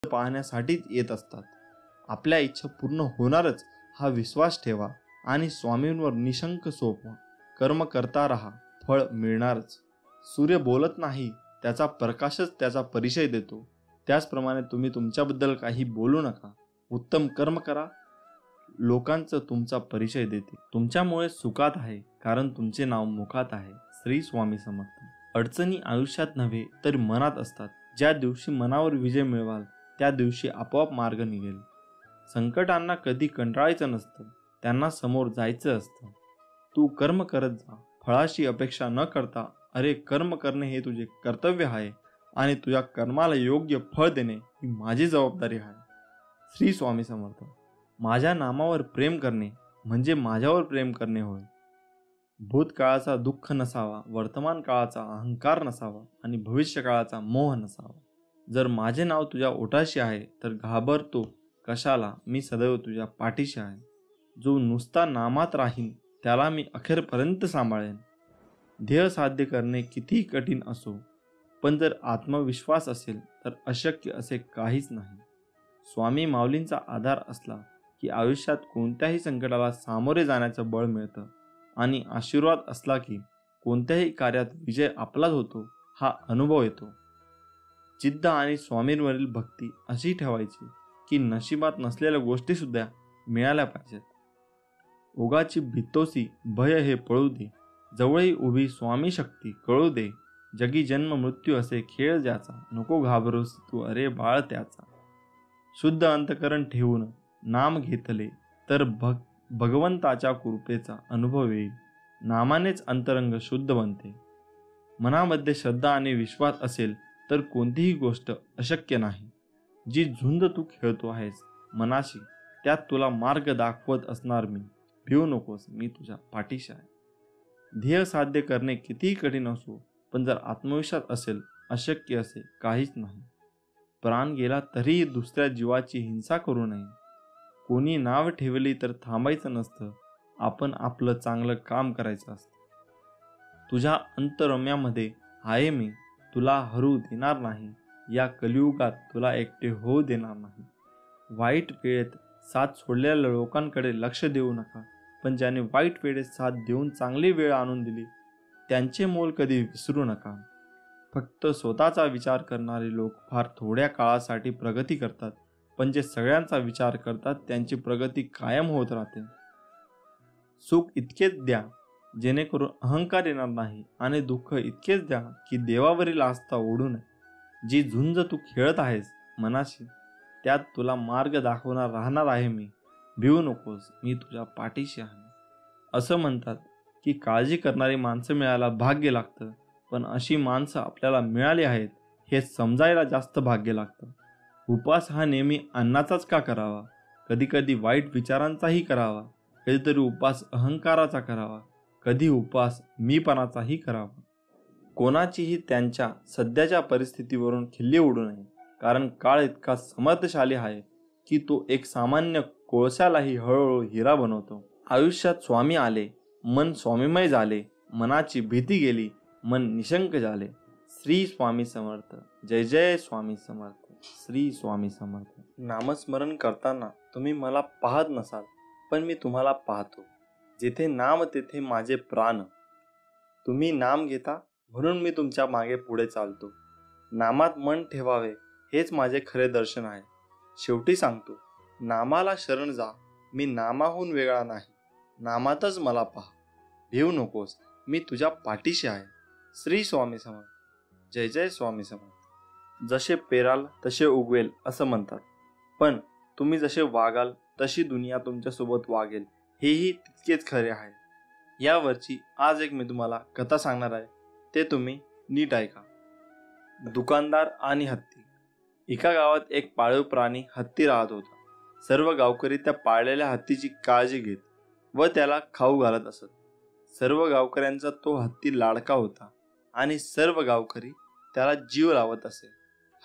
पाहण्यासाठीच येत असतात. आपल्या इच्छा पूर्ण होणारच हा विश्वास ठेवा आणि स्वामींवर निशंक सोपवा. कर्म करता राहा, फळ मिळणारच. सूर्य बोलत नाही, त्याचा प्रकाशच त्याचा परिचय देतो. त्याचप्रमाणे तुम्ही तुमच्याबद्दल काही बोलू नका. उत्तम कर्म करा, लोकांचं तुमचा परिचय देते. तुमच्यामुळे सुखात आहे, कारण तुमचे नाव मुखात आहे. श्री स्वामी समर्थ. अडचणी आयुष्यात नव्हे तर मनात असतात. ज्या दिवशी मनावर विजय मिळवाल त्या दिवशी आपोआप मार्ग निघेल. संकटांना कधी कंटाळायचं नसतं, त्यांना समोर जायचं असतं. तू कर्म करत जा, फळाची अपेक्षा न करता. अरे, कर्म करणे हे तुझे कर्तव्य आहे आणि तुझ्या कर्माला योग्य फळ देणे ही माझी जबाबदारी आहे. श्री स्वामी समर्थ. माझ्या नामावर प्रेम करणे म्हणजे माझ्यावर प्रेम करणे होय. भूतकाळाचा दुःख नसावा, वर्तमान काळाचा अहंकार नसावा आणि भविष्यकाळाचा मोह नसावा. जर माझे नाव तुझ्या ओठाशी आहे तर घाबरतो कशाला, मी सदैव तुझ्या पाठीशी आहे. जो नुसता नामात राहीन त्याला मी अखेरपर्यंत सांभाळेन. ध्येय साध्य करणे कितीही कठीण असो, पण जर आत्मविश्वास असेल तर अशक्य असे काहीच नाही. स्वामी माऊलींचा आधार असला की आयुष्यात कोणत्याही संकटाला सामोरे जाण्याचं बळ मिळतं आणि आशीर्वाद असला की कोणत्याही कार्यात विजय आपलाच होतो हा अनुभव येतो. जिद्द आणि स्वामींवरील भक्ती अशी ठेवायची की नशिबात नसलेल्या गोष्टी सुद्धा मिळाल्या पाहिजेत. ओगाची भितोसी भय हे पळू दे, जवळही उभी स्वामी शक्ती कळू दे. जगी जन्म मृत्यू असे खेळ ज्याचा, नको घाबरूस तू अरे बाळ त्याचा. शुद्ध अंतकरण ठेवून नाम घेतले तर भगवंताच्या कृपेचा अनुभव येईल. नामानेच अंतरंग शुद्ध बनते. मनामध्ये श्रद्धा आणि विश्वास असेल तर कोणतीही गोष्ट अशक्य नाही. जी झुंज तू खेळतो आहेस मनाशी, त्यात तुला मार्ग दाखवत असणार मी. भिवू नकोस, मी तुझ्या पाठीशी आहे. ध्येय साध्य करणे कितीही कठीण असो, पण जर आत्मविश्वास असेल अशक्य असे काहीच नाही. प्राण गेला तरीही दुसऱ्या जीवाची हिंसा करू नये. कोणी नाव ठेवली तर थांबायचं नसतं, आपण आपलं चांगलं काम करायचं असतं. तुझ्या अंतरम्यामध्ये आहे मी, तुला हरू देणार नाही. या कलियुगात तुला एकटे होऊ देणार नाही. वाईट वेळेत साथ सोडलेल्या लोकांकडे लक्ष देऊ नका, पण ज्याने वाईट वेळेत साथ देऊन चांगली वेळ आणून दिली त्यांचे मोल कधी विसरू नका. फक्त स्वतःचा विचार करणारे लोक फार थोड्या काळासाठी प्रगती करतात, पण जे सगळ्यांचा विचार करतात त्यांची प्रगती कायम होत राहते. सुख इतकेच द्या जेणेकरून अहंकार येणार नाही आणि दुःख इतकेच द्या की देवावरील आस्था ओढू नये. जी झुंज तू खेळत आहेस मनाशी, त्यात तुला मार्ग दाखवणार राहणार आहे मी. भिवू नकोस, मी तुझ्या पाठीशी आहे. असं म्हणतात की काळजी करणारी माणसं मिळायला भाग्य लागतं, पण अशी माणसं आपल्याला मिळाली आहेत हे समजायला जास्त भाग्य लागतं. उपवास हा नेहमी अन्नाचाच का करावा? कधीकधी वाईट विचारांचाही करावा. कधीतरी उपवास अहंकाराचा करावा. कधी उपवास मीपणाचाही करावा. कोणाचीही त्यांच्या सध्याच्या परिस्थितीवरून खिल्ली उडू नये, कारण काळ इतका समर्थशाली आहे की तो एक सामान्य कोळशालाही हळूहळू हिरा बनवतो. आयुष्यात स्वामी आले, मन स्वामीमय झाले. मनाची भीती गेली, मन निशंक झाले. श्री स्वामी समर्थ. जय जय स्वामी समर्थ. श्री स्वामी समर्थ. नामस्मरण करताना तुम्ही मला पाहत नसाल, पण मी तुम्हाला पाहतो. जिथे नाम तेथे माझे प्राण. तुम्ही नाम घेता म्हणून मी तुमच्या मागे पुढे चालतो. नामात मन ठेवावे हेच माझे खरे दर्शन आहे. शेवटी सांगतो, नामाला शरण जा. मी नामाहून वेगळा नाही. नामातच मला पहा. भिवू नकोस, मी तुझ्या पाठीशी आहे. श्री स्वामी समर्थ. जय जय स्वामी समर्थ. जसे पेराल तसे उगवेल असं म्हणतात, पण तुम्ही जसे वागाल तशी दुनिया तुमच्यासोबत वागेल हेही तितकेच खरे आहे. यावरची आज एक मी तुम्हाला कथा सांगणार आहे, ते तुम्ही नीट ऐका. दुकानदार आणि हत्ती. एका गावात एक पाळीव प्राणी हत्ती राहत होता. सर्व गावकरी त्या पाळलेल्या हत्तीची काळजी घेत व त्याला खाऊ घालत असत. सर्व गावकऱ्यांचा तो हत्ती लाडका होता आणि सर्व गावकरी त्याला जीव लावत असे.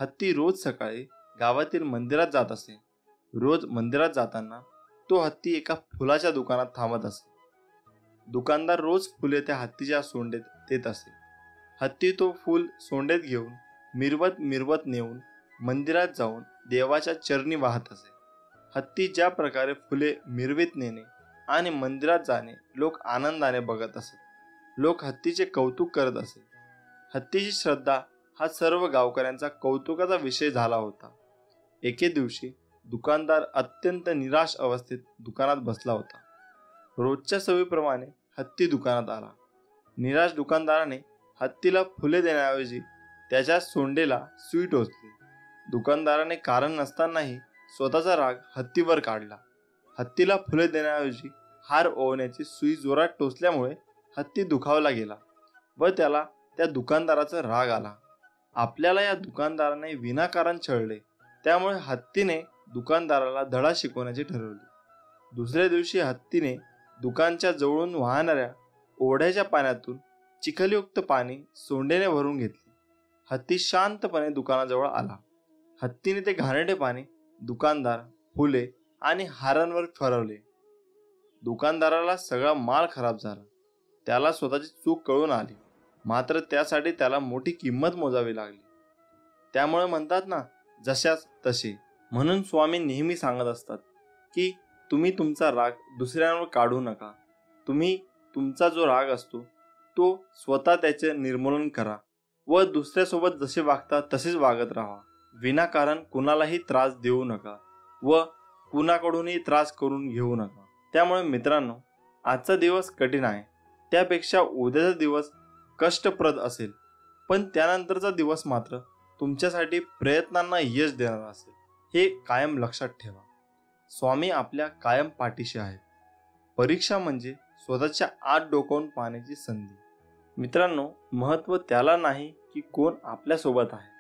हत्ती रोज सकाळी गावातील मंदिरात जात असे. रोज मंदिरात जाताना तो हत्ती एका फुलाच्या दुकानात थांबत असे. दुकानदार रोज फुले त्या हत्तीच्या सोंडेत देत असे. हत्ती तो फूल सोंडेत घेऊन मिरवत मिरवत नेऊन मंदिरात जाऊन देवाच्या चरणी वाहत असे. हत्ती ज्या प्रकारे फुले मिरवीत नेणे आणि मंदिरात जाणे लोक आनंदाने बघत असत. लोक हत्तीचे कौतुक करत असे. हत्तीची श्रद्धा हा सर्व गावकऱ्यांचा कौतुकाचा विषय झाला होता. एके दिवशी दुकानदार अत्यंत निराश अवस्थेत दुकानात बसला होता. रोजच्या सवयीप्रमाणे हत्ती दुकानात आला. निराश दुकानदाराने हत्तीला फुले देण्याऐवजी त्याच्या सोंडेला सुई टोचली. दुकानदाराने कारण नसतानाही स्वतःचा राग हत्तीवर काढला. हत्तीला फुले देण्याऐवजी हार ओवण्याची सुई जोरात टोचल्यामुळे हत्ती दुखावला गेला व त्याला त्या दुकानदाराचा राग आला. आपल्याला या दुकानदाराने विनाकारण छळले, त्यामुळे हत्तीने दुकानदाराला धडा शिकवण्याचे ठरवले. दुसऱ्या दिवशी हत्तीने दुकानच्या जवळून वाहणाऱ्या ओढ्याच्या पाण्यातून चिखलयुक्त पाणी सोंडेने भरून घेतले. हत्ती शांतपणे दुकानाजवळ आला. हत्तीने ते घाणेरडे पाणी दुकानदार, फुले आणि हारांवर फिरवले. दुकानदाराला सगळा माल खराब झाला. त्याला स्वतःची चूक कळून आली, मात्र त्यासाठी त्याला मोठी किंमत मोजावी लागली. त्यामुळे म्हणतात ना, जशास तसे. म्हणून स्वामी नेहमी सांगत असतात की तुम्ही तुमचा राग दुसऱ्यांवर काढू नका. तुम्ही तुमचा जो राग असतो तो स्वतः त्याचे निर्मूलन करा व दुसऱ्यासोबत जसे वागता तसेच वागत राहा. विनाकारण कुणालाही त्रास देऊ नका व कुणाकडूनही त्रास करून घेऊ नका. त्यामुळे मित्रांनो, आजचा दिवस कठीण आहे, त्यापेक्षा उद्याचा दिवस कष्टप्रद असेल, पण त्यानंतरचा दिवस मात्र तुमच्यासाठी प्रयत्नांना यश देणारा असेल, हे कायम लक्षात ठेवा. स्वामी आपल्या कायम पाठीशी आहेत. परीक्षा म्हणजे स्वतःच्या आत डोकावून पाहण्याची संधी. मित्रांनो, महत्त्व त्याला नाही की कोण आपल्यासोबत आहे,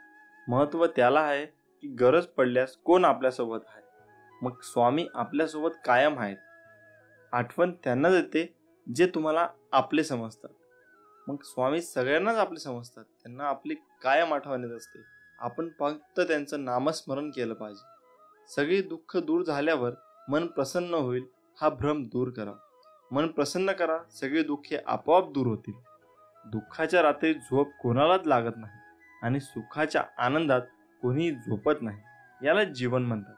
महत्त्व त्याला आहे की गरज पडल्यास कोण आपल्यासोबत आहे. मग स्वामी आपल्यासोबत कायम आहेत. आठवण त्यांनाच येते जे तुम्हाला आपले समजतात. मग स्वामी सगळ्यांनाच आपले समजतात, त्यांना आपली कायम आठवण येत असते. आपण फक्त त्यांचं नामस्मरण केलं पाहिजे. सगळी दुःख दूर झाल्यावर मन प्रसन्न होईल हा भ्रम दूर करा. मन प्रसन्न करा, सगळे दुःखे आपोआप दूर होतील. दुःखाच्या रात्री झोप कोणालाच लागत नाही आणि सुखाच्या आनंदात कोणीही झोपत नाही. याला जीवन म्हणतात.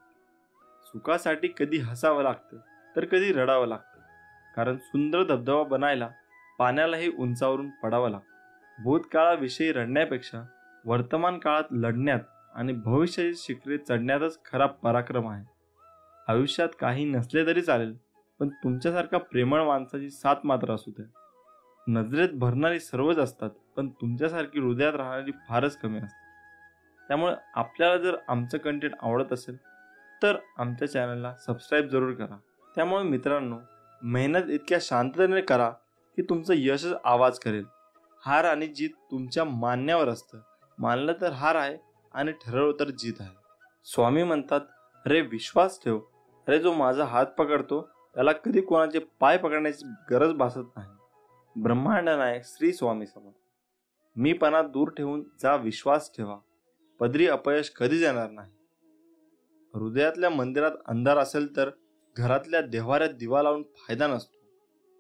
सुखासाठी कधी हसावं लागतं तर कधी रडावं लागतं, कारण सुंदर धबधबा बनायला पाण्यालाही उंचावरून पडावं लागतं. भूतकाळाविषयी रडण्यापेक्षा वर्तमान काळात लढण्यात आणि भविष्याची शिखरे चढण्यातच खरा पराक्रम आहे. आयुष्यात काही नसले तरी चालेल, पण तुमच्यासारखा प्रेमळ माणसाची साथ मात्र असू द्या. नजरेत भरणारी सर्वच असतात, पण तुमच्यासारखी हृदयात राहणारी फारच कमी असतात. त्यामुळे आपल्याला जर आमचं कंटेंट आवडत असेल तर आमच्या चॅनलला सबस्क्राईब जरूर करा. त्यामुळे मित्रांनो, मेहनत इतक्या शांततेने करा की तुमचं यशच आवाज करेल. हार आणि जीत तुमच्या मान्यावर असतं. मानलं तर हार आहे आणि ठरवलं तर जीत आहे. स्वामी म्हणतात, अरे विश्वास ठेव. अरे जो माझा हात पकडतो त्याला कधी कोणाचे पाय पकडण्याची गरज भासत नाही. ब्रह्मांड नायक श्री स्वामी समर्थ. मीपणा दूर ठेवून जा विश्वास ठेवा. पदरी अपयश कधीच येणार नाही. हृदयातल्या मंदिरात अंधार असेल तर घरातल्या देव्हाऱ्यात दिवा लावून फायदा नसतो.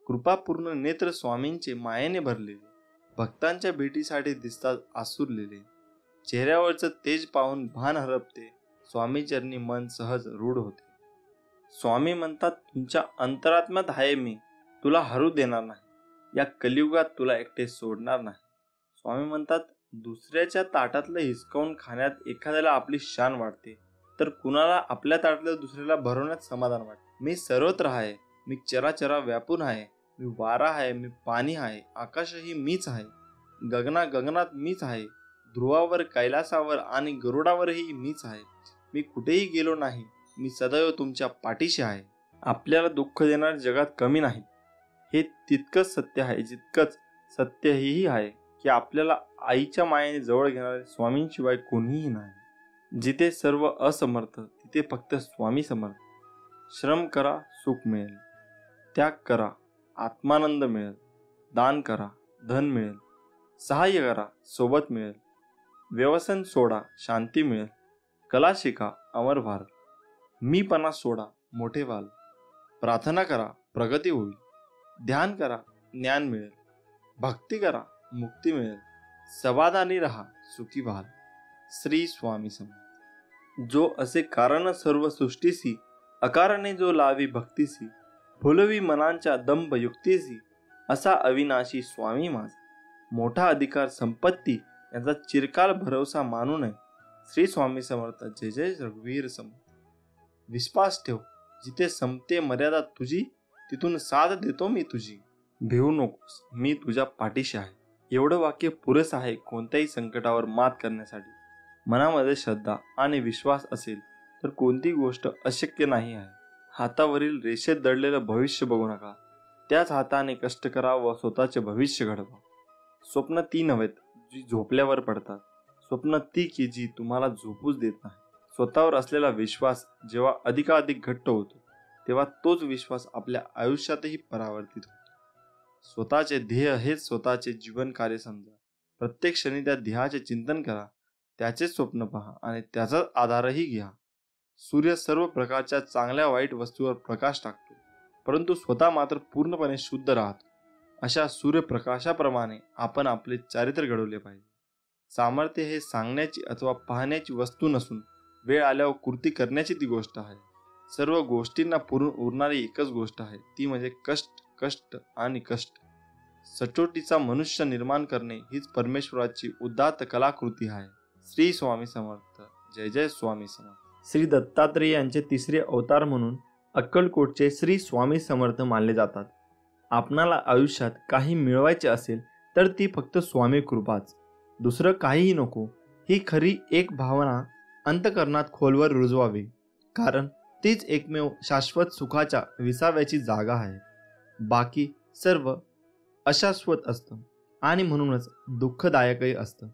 कृपापूर्ण नेत्र स्वामींचे मायेने भरलेले, भक्तांच्या भेटीसाठी दिसतात आसुरलेले. चेहऱ्यावरचं तेज पाहून भान हरपते. स्वामी चरणी मन सहज रूढ होते. स्वामी म्हणतात, तुमच्या अंतरात्म्यात आहे मी, तुला हरू देणार नाही. या कलियुगात तुला एकटे सोडणार नाही. स्वामी म्हणतात, दुसऱ्याच्या ताटातलं हिसकावून खाण्यात एखाद्याला आपली शान वाटते, तर कुणाला आपल्या ताटातलं दुसऱ्याला भरवण्यात समाधान वाटते. मी सर्वत्र आहे, मी चराचरा व्यापून आहे. मी वारा आहे, मी पाणी आहे, आकाशही मीच आहे. गगनात मीच आहे. ध्रुवावर, कैलासावर आणि गरुडावरही मीच आहे. मी कुठेही गेलो नाही. मी सदैव तुमच्या पाठीशी आहे. आपल्याला दुःख देणार जगात कमी नाहीत. हे तितकंच सत्य आहे जितकंच सत्य हेही आहे की आपल्याला आईच्या मायेने जवळ घेणारे स्वामींशिवाय कोणीही नाही. जिथे सर्व असमर्थ तिथे फक्त स्वामी समर्थ. श्रम करा, सुख मिळेल. त्याग करा, आत्मानंद मिळेल. दान करा, धन मिळेल. सहाय्य करा, सोबत मिळेल. व्यसन सोडा, शांती मिळेल. कला शिका, अमर व्हाल. मीपणा सोडा, मोठे व्हाल. प्रार्थना करा, प्रगती होईल. ध्यान करा, ज्ञान मिळेल. भक्ती करा, मुक्ती मिळेल. समाधानी रहा, सुखी व्हाल. श्री स्वामी समर्थ. जो असे कारण सर्व सृष्टीसी, अकारणे जो लावी भक्तीसी, फुलवी मनांच्या दंभ युक्तीसी, असा अविनाशी स्वामी माझा. मोठा अधिकार संपत्ती यांचा चिरकाल भरवसा मानू नये. श्री स्वामी समर्थ. जय जय रघुवीर समर्थ. विश्वास ठेव, जिथे संपते मर्यादा तुझी, तिथून साथ देतो मी तुझी. भिवू नकोस, मी तुझ्या पाठीशी आहे. एवढं वाक्य पुरेसं आहे कोणत्याही संकटावर मात करण्यासाठी. मनामध्ये श्रद्धा आणि विश्वास असेल तर कोणती गोष्ट अशक्य नाही आहे. हातावरील रेषेत दडलेलं भविष्य बघू नका, त्याच हाताने कष्ट करा व स्वतःचे भविष्य घडवा. स्वप्न ती नव्हेत जी झोपल्यावर पडतात, स्वप्न ती की जी तुम्हाला झोपूच देत नाही. स्वतःवर असलेला विश्वास जेव्हा अधिकाधिक घट्ट होतो, तेव्हा तोच विश्वास आपल्या आयुष्यातही परावर्तित होतो. स्वतःचे ध्येय हेच स्वतःचे जीवन कार्य समजा. प्रत्येक क्षणी त्या ध्येयाचे चिंतन करा, त्याचे स्वप्न पहा आणि त्याचा आधारही घ्या. सूर्य सर्व प्रकारच्या चांगल्या वाईट वस्तूवर प्रकाश टाकतो, परंतु स्वतः मात्र पूर्णपणे शुद्ध राहतो. अशा सूर्यप्रकाशाप्रमाणे आपण आपले चारित्र्य घडवले पाहिजे. सामर्थ्य हे सांगण्याची अथवा पाहण्याची वस्तू नसून वेळ आल्यावर कृती करण्याची ती गोष्ट आहे. सर्व गोष्टींना पुरून उरणारी एकच गोष्ट आहे, ती म्हणजे कष्ट, कष्ट आणि कष्ट. सचोटीचा मनुष्य निर्माण करणे हीच परमेश्वराची उदात्त कलाकृती आहे. श्री स्वामी समर्थ. जय जय स्वामी समर्थ. श्री दत्तात्रेय यांचे तिसरे अवतार म्हणून अक्कलकोटचे श्री स्वामी समर्थ मानले जातात. आपणाला आयुष्यात काही मिळवायचे असेल तर ती फक्त स्वामी कृपाच, दुसरं काहीही नको, ही खरी एक भावना अंतकरणात खोलवर रुजवावी. कारण तीच एकमेव शाश्वत सुखाच्या विसाव्याची जागा आहे. बाकी सर्व अशाश्वत असतं आणि म्हणूनच दुःखदायकही असतं.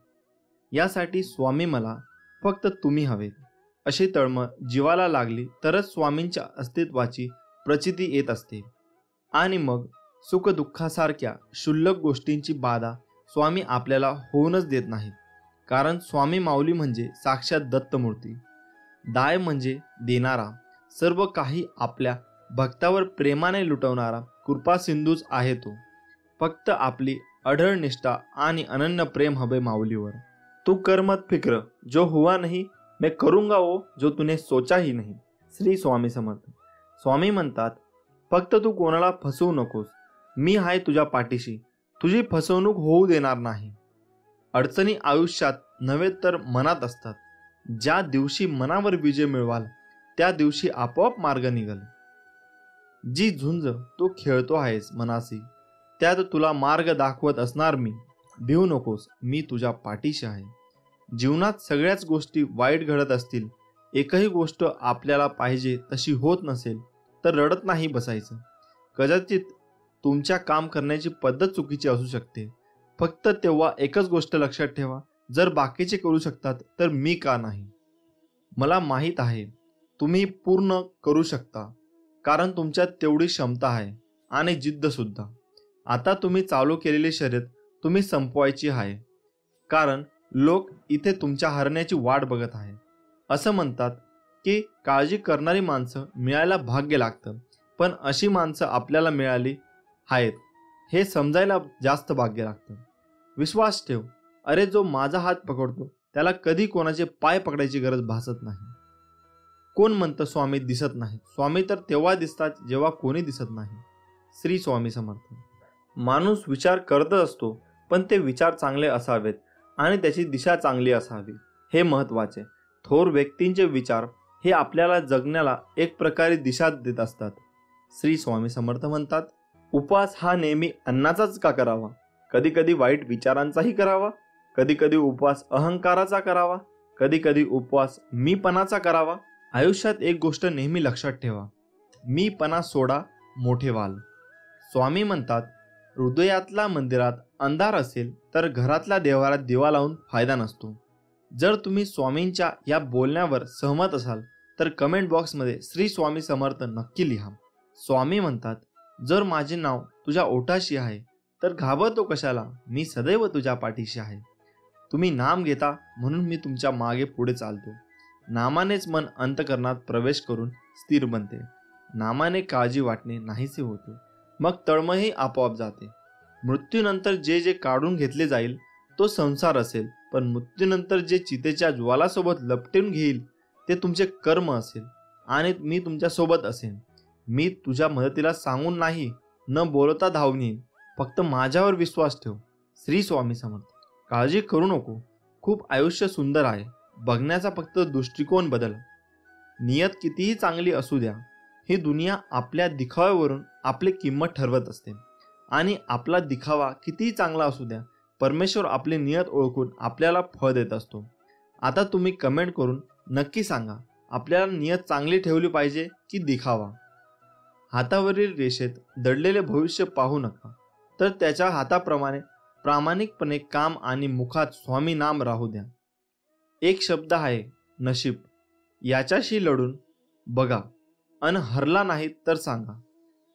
यासाठी स्वामी मला फक्त तुम्ही हवे अशी तळमळ जीवाला लागली तरच स्वामींच्या अस्तित्वाची प्रचिती येत असते. आणि मग सुखदुःखासारख्या क्षुल्लक गोष्टींची बाधा स्वामी आपल्याला होऊनच देत नाहीत. कारण स्वामी माऊली म्हणजे साक्षात दत्तमूर्ती. दाय म्हणजे देणारा, सर्व काही आपल्या भक्तावर प्रेमाने लुटवणारा कृपा सिंधूच आहे तो. फक्त आपली अढळ निष्ठा आणि अनन्य प्रेम हवे माऊलीवर. तू कर मत फिक्र, जो हुआ नहीं मैं करूंगा वो जो तूने सोचा ही नहीं. श्री स्वामी समर्थ. स्वामी म्हणतात, फक्त तू कोणाला फसवू नकोस, मी आहे तुझ्या पाठीशी, तुझी फसवणूक होऊ देणार नाही. अडचणी आयुष्यात नव्हे तर मनात असतात. ज्या दिवशी मनावर विजय मिळवाल त्या दिवशी आपोआप मार्ग निघेल. जी झुंज तू खेळतो आहेस मनाशी, त्यात तुला मार्ग दाखवत असणार मी. भिवू नकोस, मी तुझ्या पाठीशी आहे. जीवनात सगळ्याच गोष्टी वाईट घडत असतील, एकही गोष्ट आपल्याला पाहिजे तशी होत नसेल तर रडत नाही बसायचं. कदाचित तुमच्या काम करण्याची पद्धत चुकीची असू शकते. फक्त तेव्हा एकच गोष्ट लक्षात ठेवा, जर बाकीचे करू शकतात तर मी का नाही. मला माहीत आहे तुम्ही पूर्ण करू शकता, कारण तुमच्यात तेवढी क्षमता आहे आणि जिद्द सुद्धा. आता तुम्ही चालू केलेली शर्यत तुम्ही संपवायची आहे, कारण लोक इथे तुमच्या हरण्याची वाट बघत आहे. असं म्हणतात की काळजी करणारी माणसं मिळायला भाग्य लागतं, पण अशी माणसं आपल्याला मिळाली आहेत हे समजायला जास्त भाग्य लागतं. विश्वास ठेव, अरे जो माझा हात पकडतो त्याला कधी कोणाचे पाय पकडायची गरज भासत नाही. कोण म्हणतं स्वामी दिसत नाही? स्वामी तर तेव्हा दिसतात जेव्हा कोणी दिसत नाही. श्री स्वामी समर्थ. माणूस विचार करतच असतो, पण ते विचार चांगले असावेत आणि त्याची दिशा चांगली असावी, हे महत्त्वाचे. थोर व्यक्तींचे विचार हे आपल्याला जगण्याला एक प्रकारे दिशा देत असतात. श्री स्वामी समर्थ म्हणतात, उपवास हा नेहमी अन्नाचाच का करावा? कधी कधी वाईट विचारांचाही करावा, कधी कधी उपवास अहंकाराचा करावा, कधी कधी उपवास मीपणाचा करावा. आयुष्यात एक गोष्ट नेहमी लक्षात ठेवा, मीपणा सोडा, मोठे व्हाल. स्वामी म्हणतात, हृदयातल्या मंदिरात अंधार असेल तर घरातल्या देवारात दिवा लावून फायदा नसतो. जर तुम्ही स्वामींच्या या बोलण्यावर सहमत असाल तर कमेंट बॉक्समध्ये श्री स्वामी समर्थ नक्की लिहा. स्वामी म्हणतात, जर माझे नाव तुझ्या ओठाशी आहे तर घाबरतो कशाला, मी सदैव तुझ्या पाठीशी आहे. तुम्ही नाम घेता म्हणून मी तुमच्या मागे पुढे चालतो. नामानेच मन अंतकरणात प्रवेश करून स्थिर बनते. नामाने काळजी वाटणे नाहीसे होते, मग तळमळही आपोआप जाते. मृत्यूनंतर जे जे काढून घेतले जाईल तो संसार असेल, पण मृत्यूनंतर जे चितेच्या ज्वालासोबत लपटून घेईल ते तुमचे कर्म असेल आणि मी तुमच्यासोबत असेन. मी तुझ्या मदतीला सांगून नाही, न बोलता धावून येईन. फक्त माझ्यावर विश्वास ठेव. श्री स्वामी समर्थ. काळजी करू नको. खूप आयुष्य सुंदर आहे. बघण्याचा फक्त दृष्टिकोन बदल. नियत कितीही चांगली असू द्या, ही दुनिया आपल्या दिखाव्यावरून आपली किंमत ठरवत असते. आणि आपला दिखावा कितीही चांगला असू द्या, परमेश्वर आपली नियत ओळखून आपल्याला फळ देत असतो. आता तुम्ही कमेंट करून नक्की सांगा, आपल्याला नियत चांगली ठेवली पाहिजे की दिखावा? हातावरील रेषेत दडलेले भविष्य पाहू नका, तर त्याच्या हाताप्रमाणे प्रामाणिकपणे काम आणि मुखात स्वामी नाम राहू द्या. एक शब्द आहे नशीब. याच्याशी लढून बघा, अन हरला नाही तर सांगा.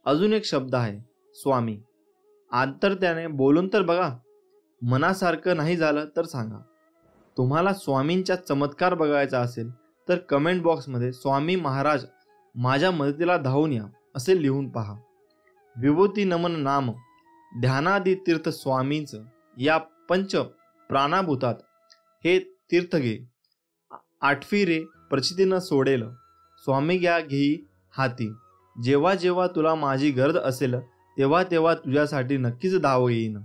अजून एक शब्द आहे स्वामी. आंतरत्याने बोलून तर बघा. मनासारखं नाही झालं तर सांगा. तुम्हाला स्वामींचा चमत्कार बघायचा असेल तर कमेंट बॉक्समध्ये स्वामी महाराज माझ्या मदतीला धावून या असे लिहून पहा. विभूती नमन नाम ध्यानादी तीर्थ स्वामींचं या पंच प्राणाभूतात हे तीर्थ घे. आठवी रे प्रचितीनं सोडेल स्वामी घ्या घेई हाती. जेव्हा जेव्हा तुला माझी गरज असेल तेव्हा तेव्हा तुझ्यासाठी नक्कीच धाव येईन.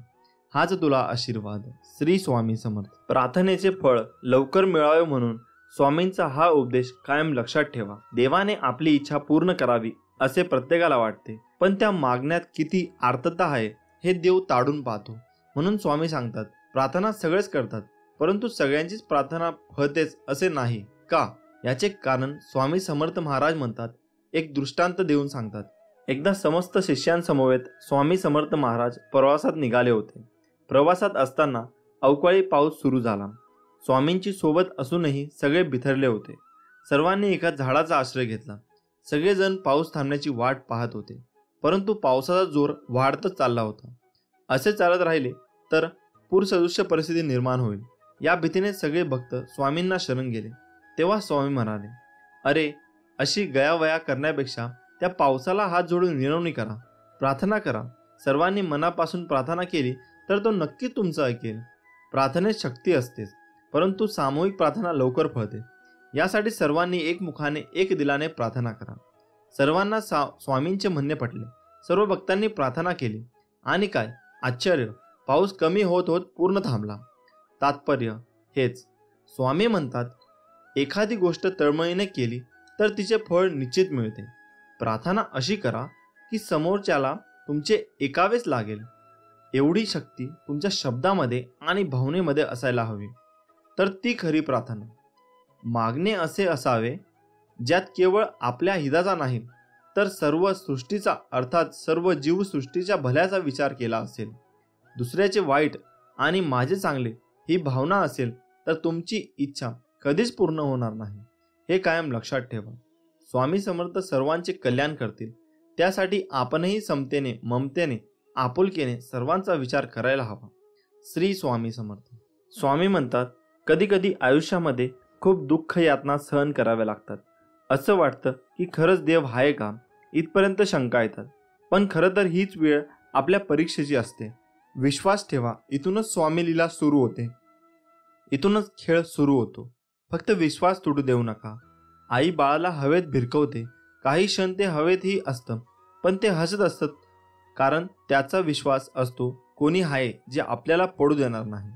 हाच तुला आशीर्वाद. श्री स्वामी समर्थ. प्रार्थनेचे फळ लवकर मिळावे म्हणून स्वामींचा हा उपदेश कायम लक्षात ठेवा. देवाने आपली इच्छा पूर्ण करावी असे प्रत्येकाला वाटते, पण त्या मागण्यात किती आर्तता आहे हे देव ताडून पाहतो. म्हणून स्वामी सांगतात, प्रार्थना सगळेच करतात, परंतु सगळ्यांचीच प्रार्थना फळतेच असे नाही का? याचे कारण स्वामी समर्थ महाराज म्हणतात, एक दृष्टांत देऊन सांगतात. एकदा समस्त शिष्यांसमवेत स्वामी समर्थ महाराज प्रवासात निघाले होते. प्रवासात असताना अवकाळी पाऊस सुरू झाला. स्वामींची सोबत असूनही सगळे बिथरले होते. सर्वांनी एका झाडाचा आश्रय घेतला. सगळेजण पाऊस थांबण्याची वाट पाहत होते, परंतु पावसाचा जोर वाढतच चालला होता. असे चालत राहिले तर पूरसदृश्य परिस्थिती निर्माण होईल या भीतीने सगळे भक्त स्वामींना शरण गेले. तेव्हा स्वामी म्हणाले, अरे, अशी गयावया करण्यापेक्षा त्या पावसाला हात जोडून विनवणी करा, प्रार्थना करा. सर्वांनी मनापासून प्रार्थना केली तर तो नक्की तुमचं ऐकेल. प्रार्थनेत शक्ती असतेच, परंतु सामूहिक प्रार्थना लवकर फळते. यासाठी सर्वांनी एकमुखाने एक दिलाने प्रार्थना करा. सर्वांना स्वामींचे म्हणणे पटले. सर्व भक्तांनी प्रार्थना केली आणि काय आश्चर्य, पाऊस कमी होत होत पूर्ण थांबला. तात्पर्य हेच, स्वामी म्हणतात, एखादी गोष्ट तळमळीने केली तर तिचे फळ निश्चित मिळते. प्रार्थना अशी करा की समोरच्याला तुमचे ऐकावेच लागेल. एवढी शक्ती तुमच्या शब्दामध्ये आणि भावनेमध्ये असायला हवी, तर ती खरी प्रार्थना. मागणे असे असावे ज्यात केवळ आपल्या हिताचा नाही तर सर्व सृष्टीचा, अर्थात सर्व जीवसृष्टीच्या भल्याचा विचार केला असेल. दुसऱ्याचे वाईट आणि माझे चांगले ही भावना असेल तर तुमची इच्छा कधीच पूर्ण होणार नाही. हे कायम लक्षात ठेवा. स्वामी समर्थ सर्वांचे कल्याण करतील. त्यासाठी आपणही समतेने, ममतेने, आपुलकेने सर्वांचा विचार करायला हवा. श्री स्वामी समर्थ. स्वामी म्हणतात, कधी कधी आयुष्यामध्ये खूप दुःख यातना सहन कराव्या लागतात. असं वाटतं की खरंच देव आहे का, इथपर्यंत शंका येतात. पण खरं तर हीच वेळ आपल्या परीक्षेची असते. विश्वास ठेवा, इथूनच स्वामी लीला सुरू होते, इथूनच खेळ सुरू होतो. फक्त विश्वास तुटू देऊ नका. आई बाळाला हवेत भिरकवते. काही क्षण ते हवेतही असतं, पण ते हसत असतात, कारण त्याचा विश्वास असतो कोणी आहे जे आपल्याला पडू देणार नाही.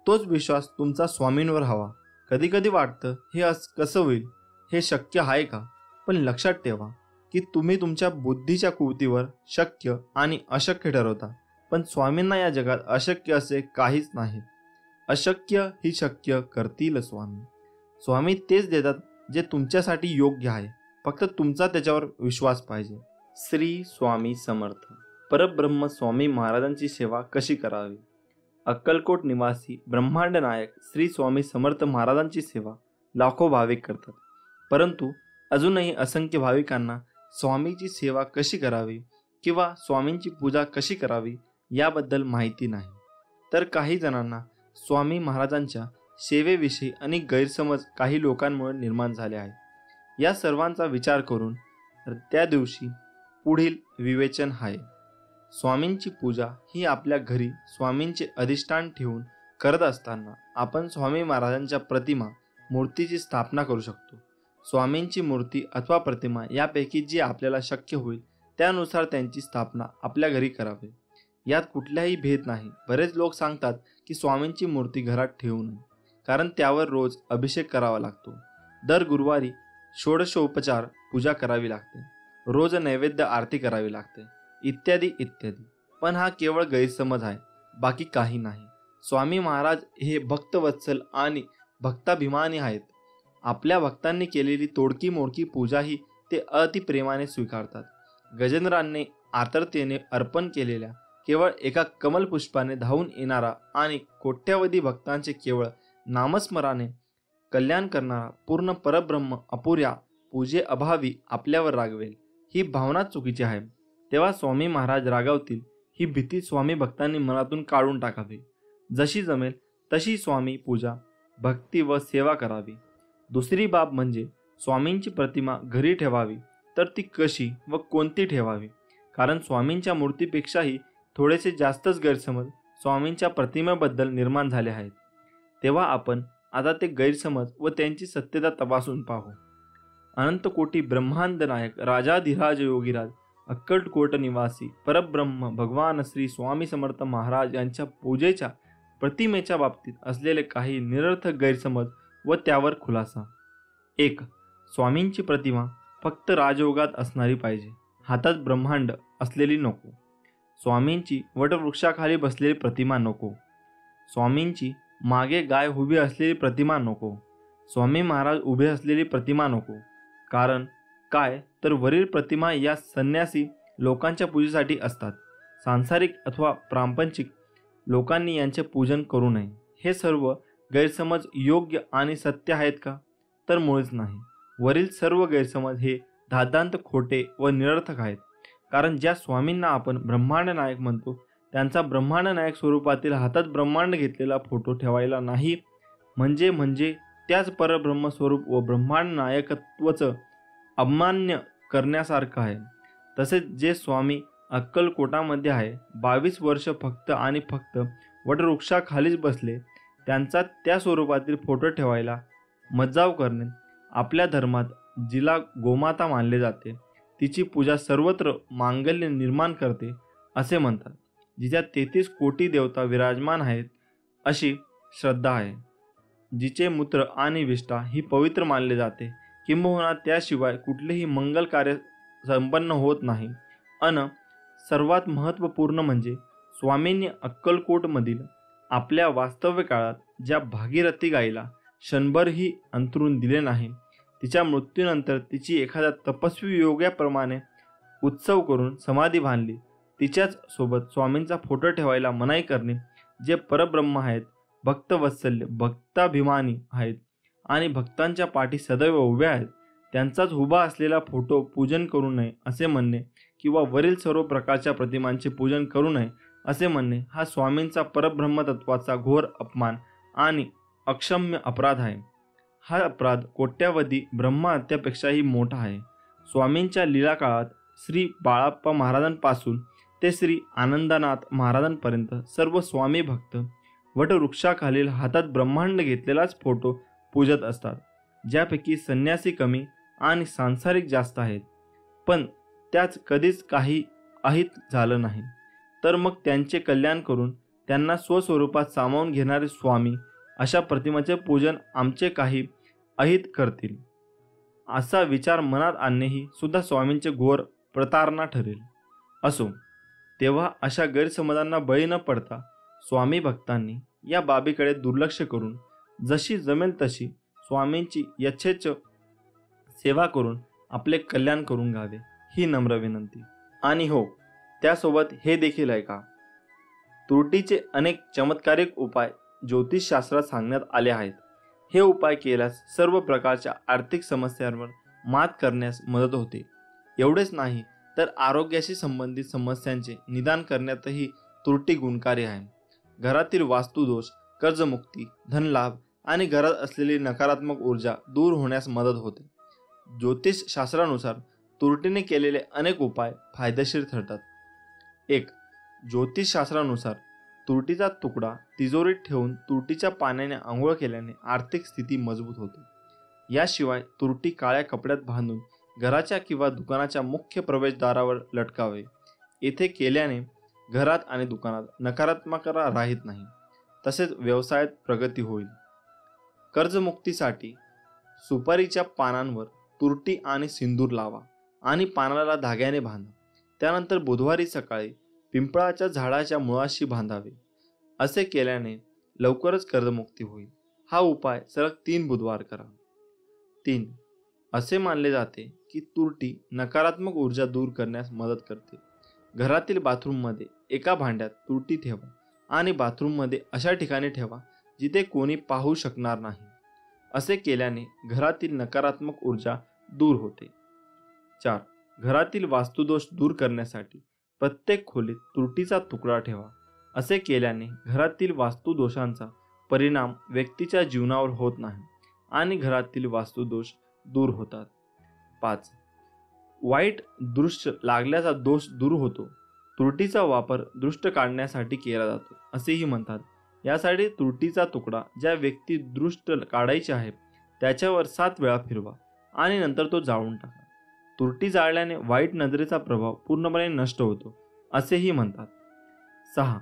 तोच विश्वास तुमचा स्वामींवर हवा. कधी कधी वाटतं हे कसं होईल, हे शक्य आहे का? पण लक्षात ठेवा की तुम्ही तुमच्या बुद्धीच्या कुवतीवर शक्य आणि अशक्य ठरवता, पण स्वामींना या जगात अशक्य असे काहीच नाही. अशक्य ही शक्य करतील स्वामी. स्वामी तेच देतात जे तुमच्यासाठी योग्य आहे, फक्त तुमचा त्याच्यावर विश्वास पाहिजे. श्री स्वामी समर्थ. परब्रह्म स्वामी महाराजांची सेवा कशी करावी? अक्कलकोट निवासी ब्रह्मांड नायक श्री स्वामी समर्थ महाराजांची सेवा लाखो भाविक करतात, परंतु अजूनही असंख्य भाविकांना स्वामीची सेवा कशी करावी किंवा स्वामींची पूजा कशी करावी याबद्दल माहिती नाही. तर काही जणांना स्वामी महाराजांच्या सेवेविषयी अनेक गैरसमज काही लोकांमुळे निर्माण झाले आहे. या सर्वांचा विचार करून त्या दिवशी पुढील विवेचन आहे. स्वामींची पूजा ही आपल्या घरी स्वामींचे अधिष्ठान ठेवून करत असताना आपण स्वामी महाराजांच्या प्रतिमा, मूर्तीची स्थापना करू शकतो. स्वामींची मूर्ती अथवा प्रतिमा यापैकी जी आपल्याला शक्य होईल त्यानुसार त्यांची स्थापना आपल्या घरी करावी. यात कुठलाही भेद नाही. बरेच लोक सांगतात की स्वामींची मूर्ती घरात ठेवू नये, कारण त्यावर रोज अभिषेक करावा लागतो. दर गुरुवारी षोडशोपचार पूजा करावी लागते. रोज नैवेद्य आरती करावी लागते, इत्यादी इत्यादी. पण हा केवळ गैरसमज आहे, बाकी काही नाही. स्वामी महाराज हे भक्तवत्सल आणि भक्ताभिमानी आहेत. आपल्या भक्तांनी केलेली तोडकी मोडकी पूजाही ते अतिप्रेमाने स्वीकारतात. गजेंद्रांनी आर्ततेने अर्पण केलेल्या केवळ एका कमलपुष्पाने धावून येणारा आणि कोट्यावधी भक्तांचे केवळ नामस्मराने कल्याण करणारा पूर्ण परब्रह्म अपुऱ्या पूजेअभावी आपल्यावर रागवेल, ही भावना चुकीची आहे. तेव्हा स्वामी महाराज रागावतील ही भीती स्वामी भक्तांनी मनातून काढून टाकावी. जशी जमेल तशी स्वामी पूजा, भक्ती व सेवा करावी. दुसरी बाब म्हणजे स्वामींची प्रतिमा घरी ठेवावी, तर ती कशी व कोणती ठेवावी? कारण स्वामींच्या मूर्तीपेक्षाही थोडेसे जास्तच गैरसमज स्वामींच्या प्रतिमेबद्दल निर्माण झाले आहेत. तेव्हा आपण आता ते गैरसमज व त्यांची सत्यता तपासून पाहू. अनंतकोटी ब्रह्मांड नायक राजाधिराज योगीराज अक्कलकोट निवासी परब्रह्म भगवान श्री स्वामी समर्थ महाराज यांच्या पूजेच्या प्रतिमेच्या बाबतीत असलेले काही निरर्थक गैरसमज व त्यावर खुलासा. 1. स्वामींची प्रतिमा फक्त राजयोगात असणारी पाहिजे. हातात ब्रह्मांड असलेली नको. स्वामींची वटवृक्षाखाली बसलेली प्रतिमा नको. स्वामींची मागे गाय उभी असलेली प्रतिमा नको. स्वामी महाराज उभे असलेली प्रतिमा नको. कारण काय तर वरील प्रतिमा या संन्यासी लोकांच्या पूजेसाठी असतात. सांसारिक अथवा प्रापंचिक लोकांनी यांचे पूजन करू नये. हे सर्व गैरसमज योग्य आणि सत्य आहेत का? तर मुळीच नाही. वरील सर्व गैरसमज हे धादांत खोटे व निरर्थक आहेत. कारण ज्या स्वामींना आपण ब्रह्मांड नायक म्हणतो त्यांचा ब्रह्मांड नायक स्वरूपातील हातात ब्रह्मांड घेतलेला फोटो ठेवायला नाही म्हणजे त्याच परब्रह्म स्वरूप व ब्रह्मांड नायकत्वाचं अवमान्य करण्यासारखं आहे. तसेच जे स्वामी अक्कलकोटामध्ये आहे, 22 वर्ष फक्त आणि फक्त वटवृक्षाखालीच बसले, त्यांचा त्या स्वरूपातील फोटो ठेवायला मज्जाव करणे. आपल्या धर्मात जिला गोमाता मानले जाते तिची पूजा सर्वत्र मांगल्य निर्माण करते असे म्हणतात. जिच्या 33 कोटी देवता विराजमान आहेत अशी श्रद्धा आहे. जिचे मूत्र आणि विष्ठा ही पवित्र मानले जाते, किंबहुना त्याशिवाय कुठलेही मंगल कार्य संपन्न होत नाही. सर्वात महत्त्वपूर्ण म्हणजे स्वामींनी अक्कलकोटमधील आपल्या वास्तव्य काळात ज्या भागीरथी गाईला क्षणभरही अंथरून दिले नाही, तिच्या मृत्यूनंतर तिची एखाद्या तपस्वी योग्याप्रमाणे उत्सव करून समाधी बांधली, तिच्याच सोबत स्वामींचा फोटो ठेवायला मनाई करणे. जे परब्रह्म आहेत, भक्तवत्सल्य भक्ताभिमानी आहेत आणि भक्तांच्या पाठी सदैव उभ्या आहेत, त्यांचाच उभा असलेला फोटो पूजन करू नये असे म्हणणे किंवा वरील सर्व प्रकारच्या प्रतिमांचे पूजन करू नये असे म्हणणे हा स्वामींचा परब्रह्मतत्वाचा घोर अपमान आणि अक्षम्य अपराध आहे. हा अपराध कोट्यावधी ब्रह्महत्यापेक्षाही मोठा आहे. स्वामींच्या लीला काळात श्री बाळाप्पा महाराजांपासून ते श्री आनंदनाथ महाराजांपर्यंत सर्व स्वामी भक्त वटवृक्षाखालील हातात ब्रह्मांड घेतलेलाच फोटो पूजत असतात. ज्यापैकी संन्यासी कमी आणि सांसारिक जास्त आहेत, पण त्याच कधीच काही अहित झालं नाही. तर मग त्यांचे कल्याण करून त्यांना स्वस्वरूपात सामावून घेणारे स्वामी अशा प्रतिमेचे पूजन आमचे काही अहित करतील असा विचार मनात आणणेही सुद्धा स्वामींचे घोर प्रतारणा ठरेल. असो, तेव्हा अशा गैरसमजांना बळी न पडता स्वामी भक्तांनी या बाबीकडे दुर्लक्ष करून जशी जमेल तशी स्वामींची यथेच्छ सेवा करून आपले कल्याण करून घ्यावे, ही नम्र विनंती. आणि हो, त्यासोबत हे देखील आहे का, त्रुटीचे अनेक चमत्कारिक उपाय ज्योतिषशास्त्रात सांगण्यात आले आहेत. हे उपाय केल्यास सर्व प्रकारच्या आर्थिक समस्यांवर मात करण्यास मदत होते. एवढेच नाही तर आरोग्याशी संबंधित समस्यांचे निदान करण्यातही त्रुटी गुणकारी आहे. घरातील वास्तुदोष, कर्जमुक्ती, धनलाभ आणि घरात असलेली नकारात्मक ऊर्जा दूर होण्यास मदत होते. ज्योतिषशास्त्रानुसार त्रुटीने केलेले अनेक उपाय फायदेशीर ठरतात. 1. ज्योतिषशास्त्रानुसार तुरटीचा तुकडा तिजोरीत ठेवून तुरटीच्या पाण्याने आंघोळ केल्याने आर्थिक स्थिती मजबूत होते. याशिवाय तुरटी काळ्या कपड्यात बांधून घराच्या किंवा दुकानाच्या मुख्य प्रवेशद्वारावर लटकावे. येथे केल्याने घरात आणि दुकानात नकारात्मकता राहत नाही, तसेच व्यवसायात प्रगती होईल. कर्जमुक्तीसाठी सुपारीच्या पानांवर तुरटी आणि सिंदूर लावा आणि पानाला धाग्याने बांधा. त्यानंतर बुधवारी सकाळी पिंपळाच्या झाडाच्या मुळाशी बांधावे. असे केल्याने लवकरच कर्जमुक्ती होईल. हा उपाय सलग 3 बुधवार करा. 3. असे मानले जाते की तुरटी नकारात्मक ऊर्जा दूर करण्यास मदत करते. घरातील बाथरूममध्ये एका भांड्यात तुरटी ठेवा आणि बाथरूममध्ये अशा ठिकाणी ठेवा जिथे कोणी पाहू शकणार नाही. असे केल्याने घरातील नकारात्मक ऊर्जा दूर होते. 4. घरातील वास्तुदोष दूर करण्यासाठी प्रत्येक खोलीत तुरटीचा तुकडा ठेवा. असे केल्याने घरातील वास्तुदोषांचा परिणाम व्यक्तीच्या जीवनावर होत नाही आणि घरातील वास्तुदोष दूर होतात. 5. वाईट दृष्ट लागल्याचा दोष दूर होतो. तुरटीचा वापर दृष्ट काढण्यासाठी केला जातो असेही म्हणतात. यासाठी तुरटीचा तुकडा ज्या व्यक्ती दृष्ट काढायची आहे त्याच्यावर 7 वेळा फिरवा आणि नंतर तो जाळून टाका. तुरटी जाळल्याने वाईट नजरेचा प्रभाव पूर्णपणे नष्ट होतो असेही म्हणतात. 6.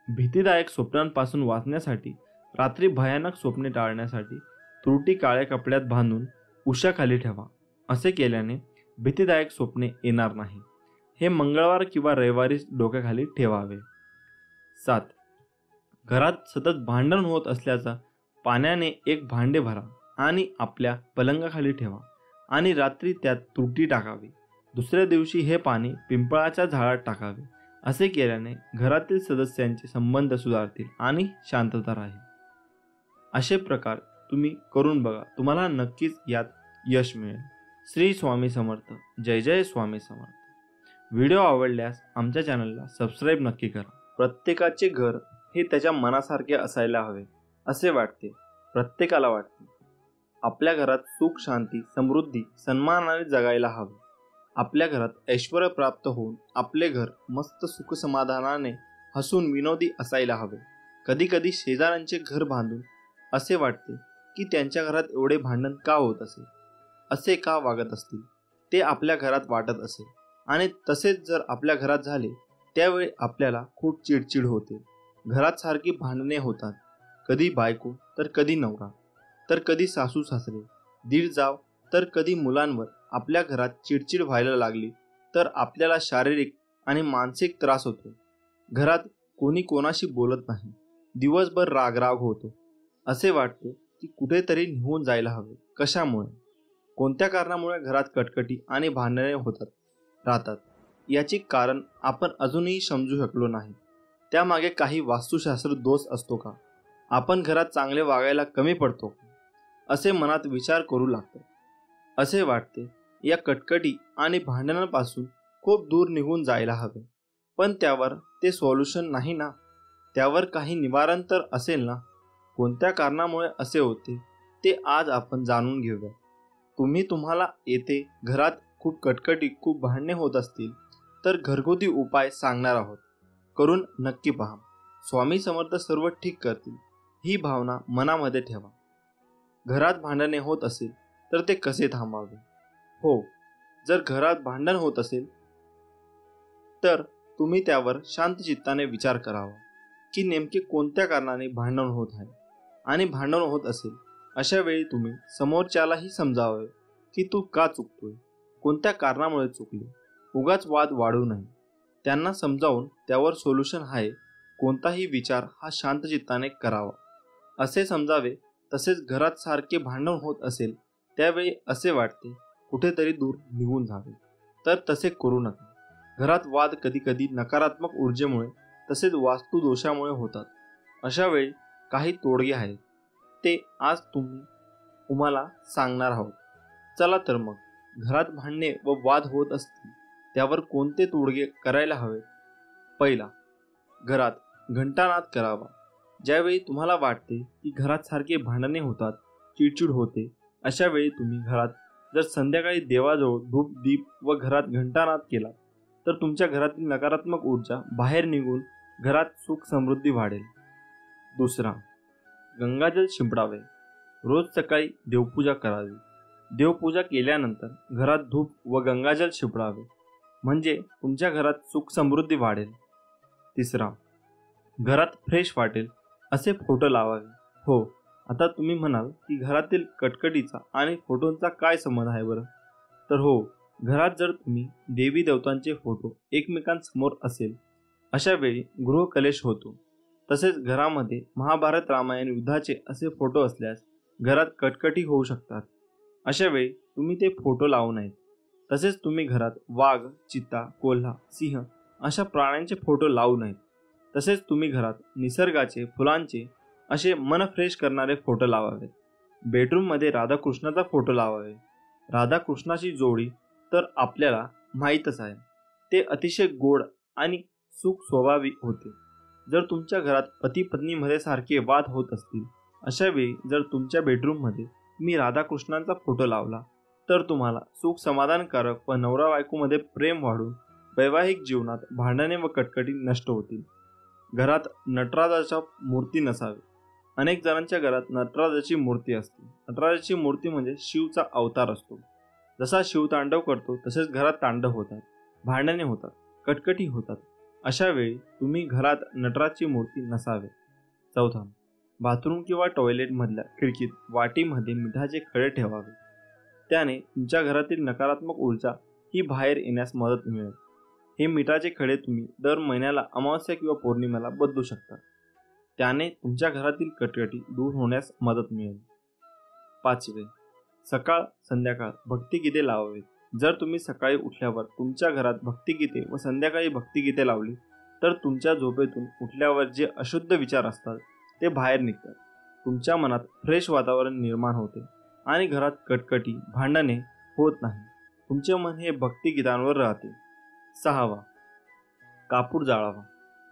भीतीदायक स्वप्नांपासून वाचण्यासाठी रात्री भयानक स्वप्ने टाळण्यासाठी तुरटी काळ्या कपड्यात बांधून उशाखाली ठेवा. असे केल्याने भीतीदायक स्वप्ने येणार नाही. हे मंगळवार किंवा रविवारी डोक्याखाली ठेवावे. 7. घरात सतत भांडण होत असल्याचा पाण्याने एक भांडे भरा आणि आपल्या पलंगाखाली ठेवा आणि रात्री त्यात तुरटी टाकावी. दुसऱ्या दिवशी हे पाणी पिंपळाच्या झाडात टाकावे. असे केल्याने घरातील सदस्यांचे संबंध सुधारतील आणि शांतता राहील. असे प्रकार तुम्ही करून बघा, तुम्हाला नक्कीच यात यश मिळेल. श्री स्वामी समर्थ. जय जय स्वामी समर्थ. व्हिडिओ आवडल्यास आमच्या चॅनलला सबस्क्राईब नक्की करा. प्रत्येकाचे घर हे त्याच्या मनासारखे असायला हवे असे वाटते. प्रत्येकाला वाटते आपल्या घरात सुख, शांती, समृद्धी, सन्मानाने जगायला हवे. आपल्या घरात ऐश्वर्य प्राप्त होऊन आपले घर मस्त सुख समाधानाने हसून विनोदी असायला हवे. कधी कधी शेजाऱ्यांचे घर बांधून असे वाटते की त्यांच्या घरात एवढे भांडण का होत असेल, असे का वागत असतील, ते आपल्या घरात वाटत असेल. आणि तसेच जर आपल्या घरात झाले त्यावेळी आपल्याला खूप चिडचिड होते. घरात सारखी भांडणे होतात. कधी बायको तर कधी नवरा, तर कधी सासू सासरे, दीर जाव, तर कधी मुलांवर आपल्या घरात चिडचिड व्हायला लागली तर आपल्याला शारीरिक आणि मानसिक त्रास होतो. घरात कोणी कोणाशी बोलत नाही. दिवसभर रागराग होतो. असे वाटते की कुठेतरी निघून जायला हवे. कशामुळे, कोणत्या कारणामुळे घरात कटकटी आणि भांडणे होतात राहतात याचे कारण आपण अजूनही समजू शकलो नाही. त्यामागे काही वास्तुशास्त्र दोष असतो का? आपण घरात चांगले वागायला कमी पडतो का? असे मनात विचार करू लागतात. असे वाटते या कटकटी आणि भांडणांपासून खूप दूर निघून जायला हवे. पण त्यावर ते सोल्युशन नाही ना. त्यावर काही निवारण तर असेल ना. कोणत्या कारणामुळे असे होते ते आज आपण जाणून घेऊया. तुम्हाला येथे घरात खूप कटकटी, खूप भांडणे होत असतील तर घरगुती उपाय सांगणार आहोत. करून नक्की पहा. स्वामी समर्थ सर्व ठीक करतील ही भावना मनामध्ये ठेवा. घरात भांडणे होत असेल तर ते कसे थांबावे? हो, जर घरात भांडण होत असेल तर तुम्ही त्यावर शांत चित्ताने विचार करावा की नेमके कोणत्या कारणाने भांडण होत आहे. आणि भांडण होत असेल अशा वेळी तुम्ही समोरच्यालाही समजावे की तू का चुकतोय, कोणत्या कारणामुळे चुकले. उगाच वाद वाढू नये. त्यांना समजावून त्यावर सोल्युशन आहे कोणताही विचार हा शांत चित्ताने करावा असे समजावे. तसेच घरात सारखे भांडण होत असेल त्यावेळी असे वाटते कुठेतरी दूर निघून जावे तर तसे करू नका. घरात वाद कधीकधी नकारात्मक ऊर्जेमुळे तसेच वास्तुदोषामुळे होतात. अशा वेळी काही तोडगे आहेत, ते आज तुम्हाला सांगणार आहोत. चला तर मग, घरात भांडणे व वाद होत असतील त्यावर कोणते तोडगे करायला हवेत. पहिला, घरात घंटानाद करावा. ज्यावेळी तुम्हाला वाटते की घरात सारखे भांडणे होतात, चिडचिड होते, अशा वेळी तुम्ही घरात जर संध्याकाळी देवाजवळ धूप दीप व घरात घंटानाद केला तर तुमच्या घरातील नकारात्मक ऊर्जा बाहेर निघून घरात सुख समृद्धी वाढेल. दुसरा, गंगाजल शिंपडावे. रोज सकाळी देवपूजा करावी. देवपूजा केल्यानंतर घरात धूप व गंगाजल शिंपडावे, म्हणजे तुमच्या घरात सुख समृद्धी वाढेल. 3. घरात फ्रेश वाटेल असे फोटो लावावे. हो, आता तुम्ही म्हणाल की घरातील कटकटीचा आणि फोटोंचा काय संबंध आहे बरं? तर हो, घरात जर तुम्ही देवी देवतांचे फोटो एकमेकांसमोर असेल, अशा वेळी गृहकलेश होतो. तसेच घरामध्ये महाभारत रामायण युद्धाचे असे फोटो असल्यास घरात कटकटी होऊ शकतात. अशा वेळी तुम्ही ते फोटो लावू नयेत. तसेच तुम्ही घरात वाघ, चित्ता, कोल्हा, सिंह अशा प्राण्यांचे फोटो लावू नयेत. तसेच तुम्ही घरात निसर्गाचे, फुलांचे असे मन फ्रेश करणारे फोटो लावावेत. बेडरूममध्ये राधाकृष्णाचा फोटो लावावे. राधाकृष्णाची जोडी तर आपल्याला माहीतच आहे, ते अतिशय गोड आणि सुख स्वभावी होते. जर तुमच्या घरात पती पत्नीमध्ये सारखे वाद होत असतील, अशा वेळी जर तुमच्या बेडरूममध्ये मी राधाकृष्णांचा फोटो लावला तर तुम्हाला सुख समाधानकारक व नवरा बायकोमध्ये प्रेम वाढून वैवाहिक जीवनात भांडणे व कटकटी नष्ट होतील. घरात नटराजाच्या मूर्ती नसावी. अनेक जणांच्या घरात नटराजाची मूर्ती असते. नटराजाची मूर्ती म्हणजे शिवचा अवतार असतो. जसा शिव तांडव करतो तसेच घरात तांडव होतात, भांडणे होतात, कटकटी होतात. अशा वेळी तुम्ही घरात नटराजची मूर्ती नसावे. 4. बाथरूम किंवा टॉयलेटमधल्या खिडकीत वाटीमध्ये मिठाचे खडे ठेवावे. त्याने तुमच्या घरातील नकारात्मक ऊर्जा ही बाहेर येण्यास मदत मिळेल. हे मिठाचे खडे तुम्ही दर महिन्याला अमावस्या किंवा पौर्णिमेला बदलू शकता. त्याने तुमच्या घरातील कटकटी दूर होण्यास मदत मिळेल. 5. सकाळ संध्याकाळ भक्तिगीते लावावीत. जर तुम्ही सकाळी उठल्यावर तुमच्या घरात भक्तिगीते व संध्याकाळी भक्तिगीते लावली तर तुमच्या झोपेतून उठल्यावर जे अशुद्ध विचार असतात ते बाहेर निघतात. तुमच्या मनात फ्रेश वातावरण निर्माण होते आणि घरात कटकटी, भांडणे होत नाही. तुमचे मन हे भक्तिगीतांवर राहते. 6. कापूर जाळावा.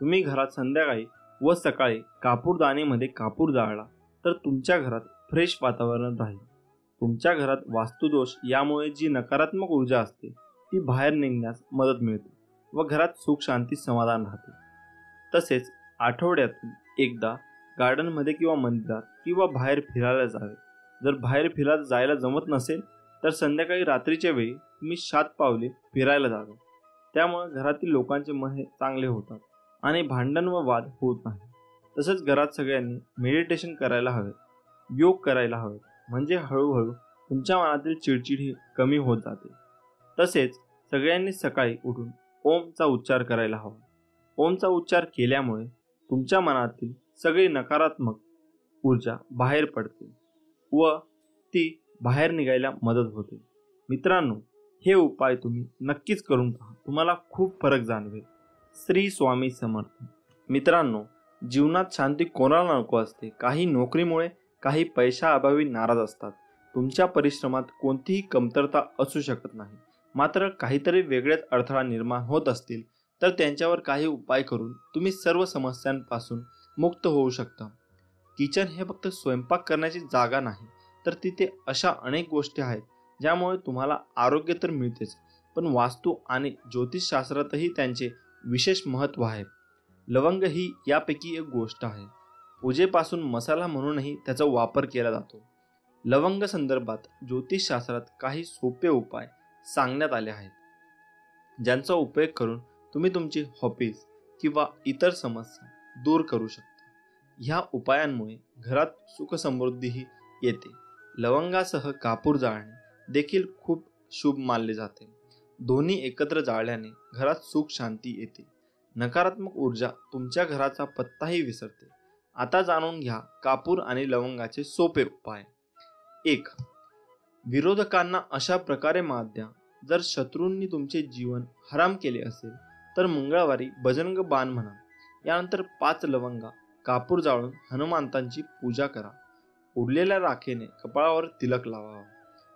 तुम्ही घरात संध्याकाळी व सकाळी कापूरदानीमध्ये कापूर जाळला तर तुमच्या घरात फ्रेश वातावरण राहील. तुमच्या घरात वास्तुदोष यामुळे जी नकारात्मक ऊर्जा असते ती बाहेर निघण्यास मदत मिळते व घरात सुख शांती समाधान राहते. तसेच आठवड्यातून एकदा गार्डनमध्ये किंवा मंदिरात किंवा बाहेर फिरायला जावे. जर बाहेर फिरायला जायला जमत नसेल तर संध्याकाळी रात्रीच्या वेळी तुम्ही 7 पावले फिरायला जावे. त्यामुळे घरातील लोकांचे मन हे चांगले होतात आणि भांडण व वाद होत नाही. तसेच घरात सगळ्यांनी मेडिटेशन करायला हवे, योग करायला हवे, म्हणजे हळूहळू तुमच्या मनातील चिडचिड ही कमी होत जाते. तसेच सगळ्यांनी सकाळी उठून ओमचा उच्चार करायला हवा. ओमचा उच्चार केल्यामुळे तुमच्या मनातील सगळी नकारात्मक ऊर्जा बाहेर पडते व ती बाहेर निघायला मदत होते. मित्रांनो, हे उपाय तुम्ही नक्कीच करून पहा, तुम्हाला खूप फरक जाणवेल. श्री स्वामी समर्थ. मित्रांनो, जीवनात शांती कोणाला नको असते. काही नोकरीमुळे, काही पैशाअभावी नाराज असतात. तुमच्या परिश्रमात कोणतीही कमतरता असू शकत नाही. मात्र काहीतरी वेगळेच अडथळा निर्माण होत असतील तर त्यांच्यावर काही उपाय करून तुम्ही सर्व समस्यांपासून मुक्त होऊ शकता. किचन हे फक्त स्वयंपाक करण्याची जागा नाही, तर तिथे अशा अनेक गोष्टी आहेत ज्यामुळे तुम्हाला आरोग्य तर मिळतेच, पण वास्तू आणि ज्योतिषशास्त्रातही त्यांचे विशेष महत्त्व आहे. लवंग ही यापैकी एक गोष्ट आहे. पूजेपासून मसाला म्हणूनही त्याचा वापर केला जातो. लवंग संदर्भात ज्योतिषशास्त्रात काही सोपे उपाय सांगण्यात आले आहेत, ज्यांचा उपयोग करून तुम्ही तुमची हॉबीज किंवा इतर समस्या दूर करू शकता. ह्या उपायांमुळे घरात सुखसमृद्धीही येते. लवंगासह कापूर जाळणे देखील खूप शुभ मानले जाते. दोन्ही एकत्र जाळल्याने घरात सुख शांती येते. नकारात्मक ऊर्जा तुमच्या घराचा पत्ताही विसरते. आता जाणून घ्या कापूर आणि लवंगाचे सोपे उपाय. 1. विरोधकांना अशा प्रकारे मात द्या. जर शत्रूंनी तुमचे जीवन हराम केले असेल तर मंगळवारी बजरंग बाण म्हणा. यानंतर 5 लवंगा कापूर जाळून हनुमंतांची पूजा करा. उरलेल्या राखेने कपाळावर तिलक लावावा.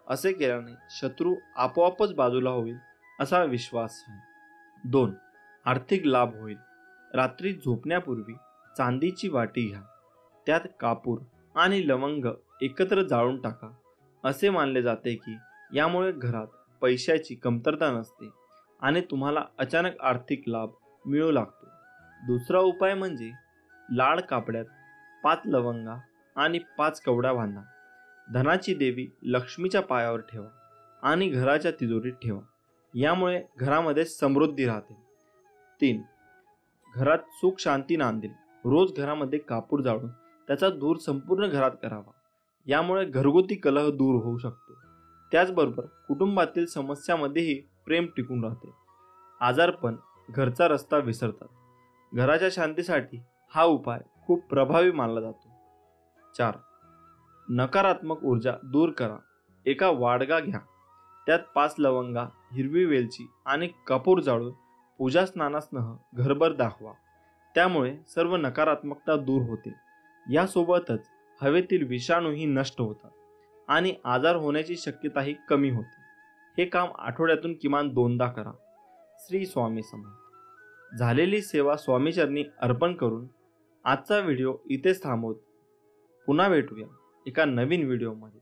असे केल्याने शत्रू आपोआपच बाजूला होईल असा विश्वास आहे. 2. आर्थिक लाभ होईल. रात्री झोपण्यापूर्वी चांदीची वाटी घ्या. त्यात कापूर आणि लवंग एकत्र जाळून टाका. असे मानले जाते की यामुळे घरात पैशाची कमतरता नसते आणि तुम्हाला अचानक आर्थिक लाभ मिळू लागतो. दुसरा उपाय म्हणजे लाल कापड्यात 5 लवंगा आणि 5 कवड्या बांधा. धनाची देवी लक्ष्मीच्या पायावर ठेवा आणि घराच्या तिजोरीत ठेवा. यामुळे घरामध्ये समृद्धी राहते. 3. घरात सुख शांती नांदेल. रोज घरामध्ये कापूर जाळून त्याचा धूर संपूर्ण घरात करावा. यामुळे घरगुती कलह दूर होऊ शकतो. त्याचबरोबर कुटुंबातील समस्यामध्येही प्रेम टिकून राहते. आजारपण घरचा रस्ता विसरतात. घराच्या शांतीसाठी हा उपाय खूप प्रभावी मानला जातो. 4. नकारात्मक ऊर्जा दूर करा. एका वाडगा घ्या. त्यात 5 लवंगा, हिरवी वेलची आणि कपूर जाळून पूजा स्नानासह घरभर दाखवा. त्यामुळे सर्व नकारात्मकता दूर होते. यासोबतच हवेतील विषाणूही नष्ट होतात आणि आजार होण्याची शक्यताही कमी होते. हे काम आठवड्यातून किमान 2दा करा. श्री स्वामी समर्थ. झालेली सेवा स्वामीचरणी अर्पण करून आजचा व्हिडिओ इथेच थांबवतो. पुन्हा भेटूया एका नवीन व्हिडिओमध्ये.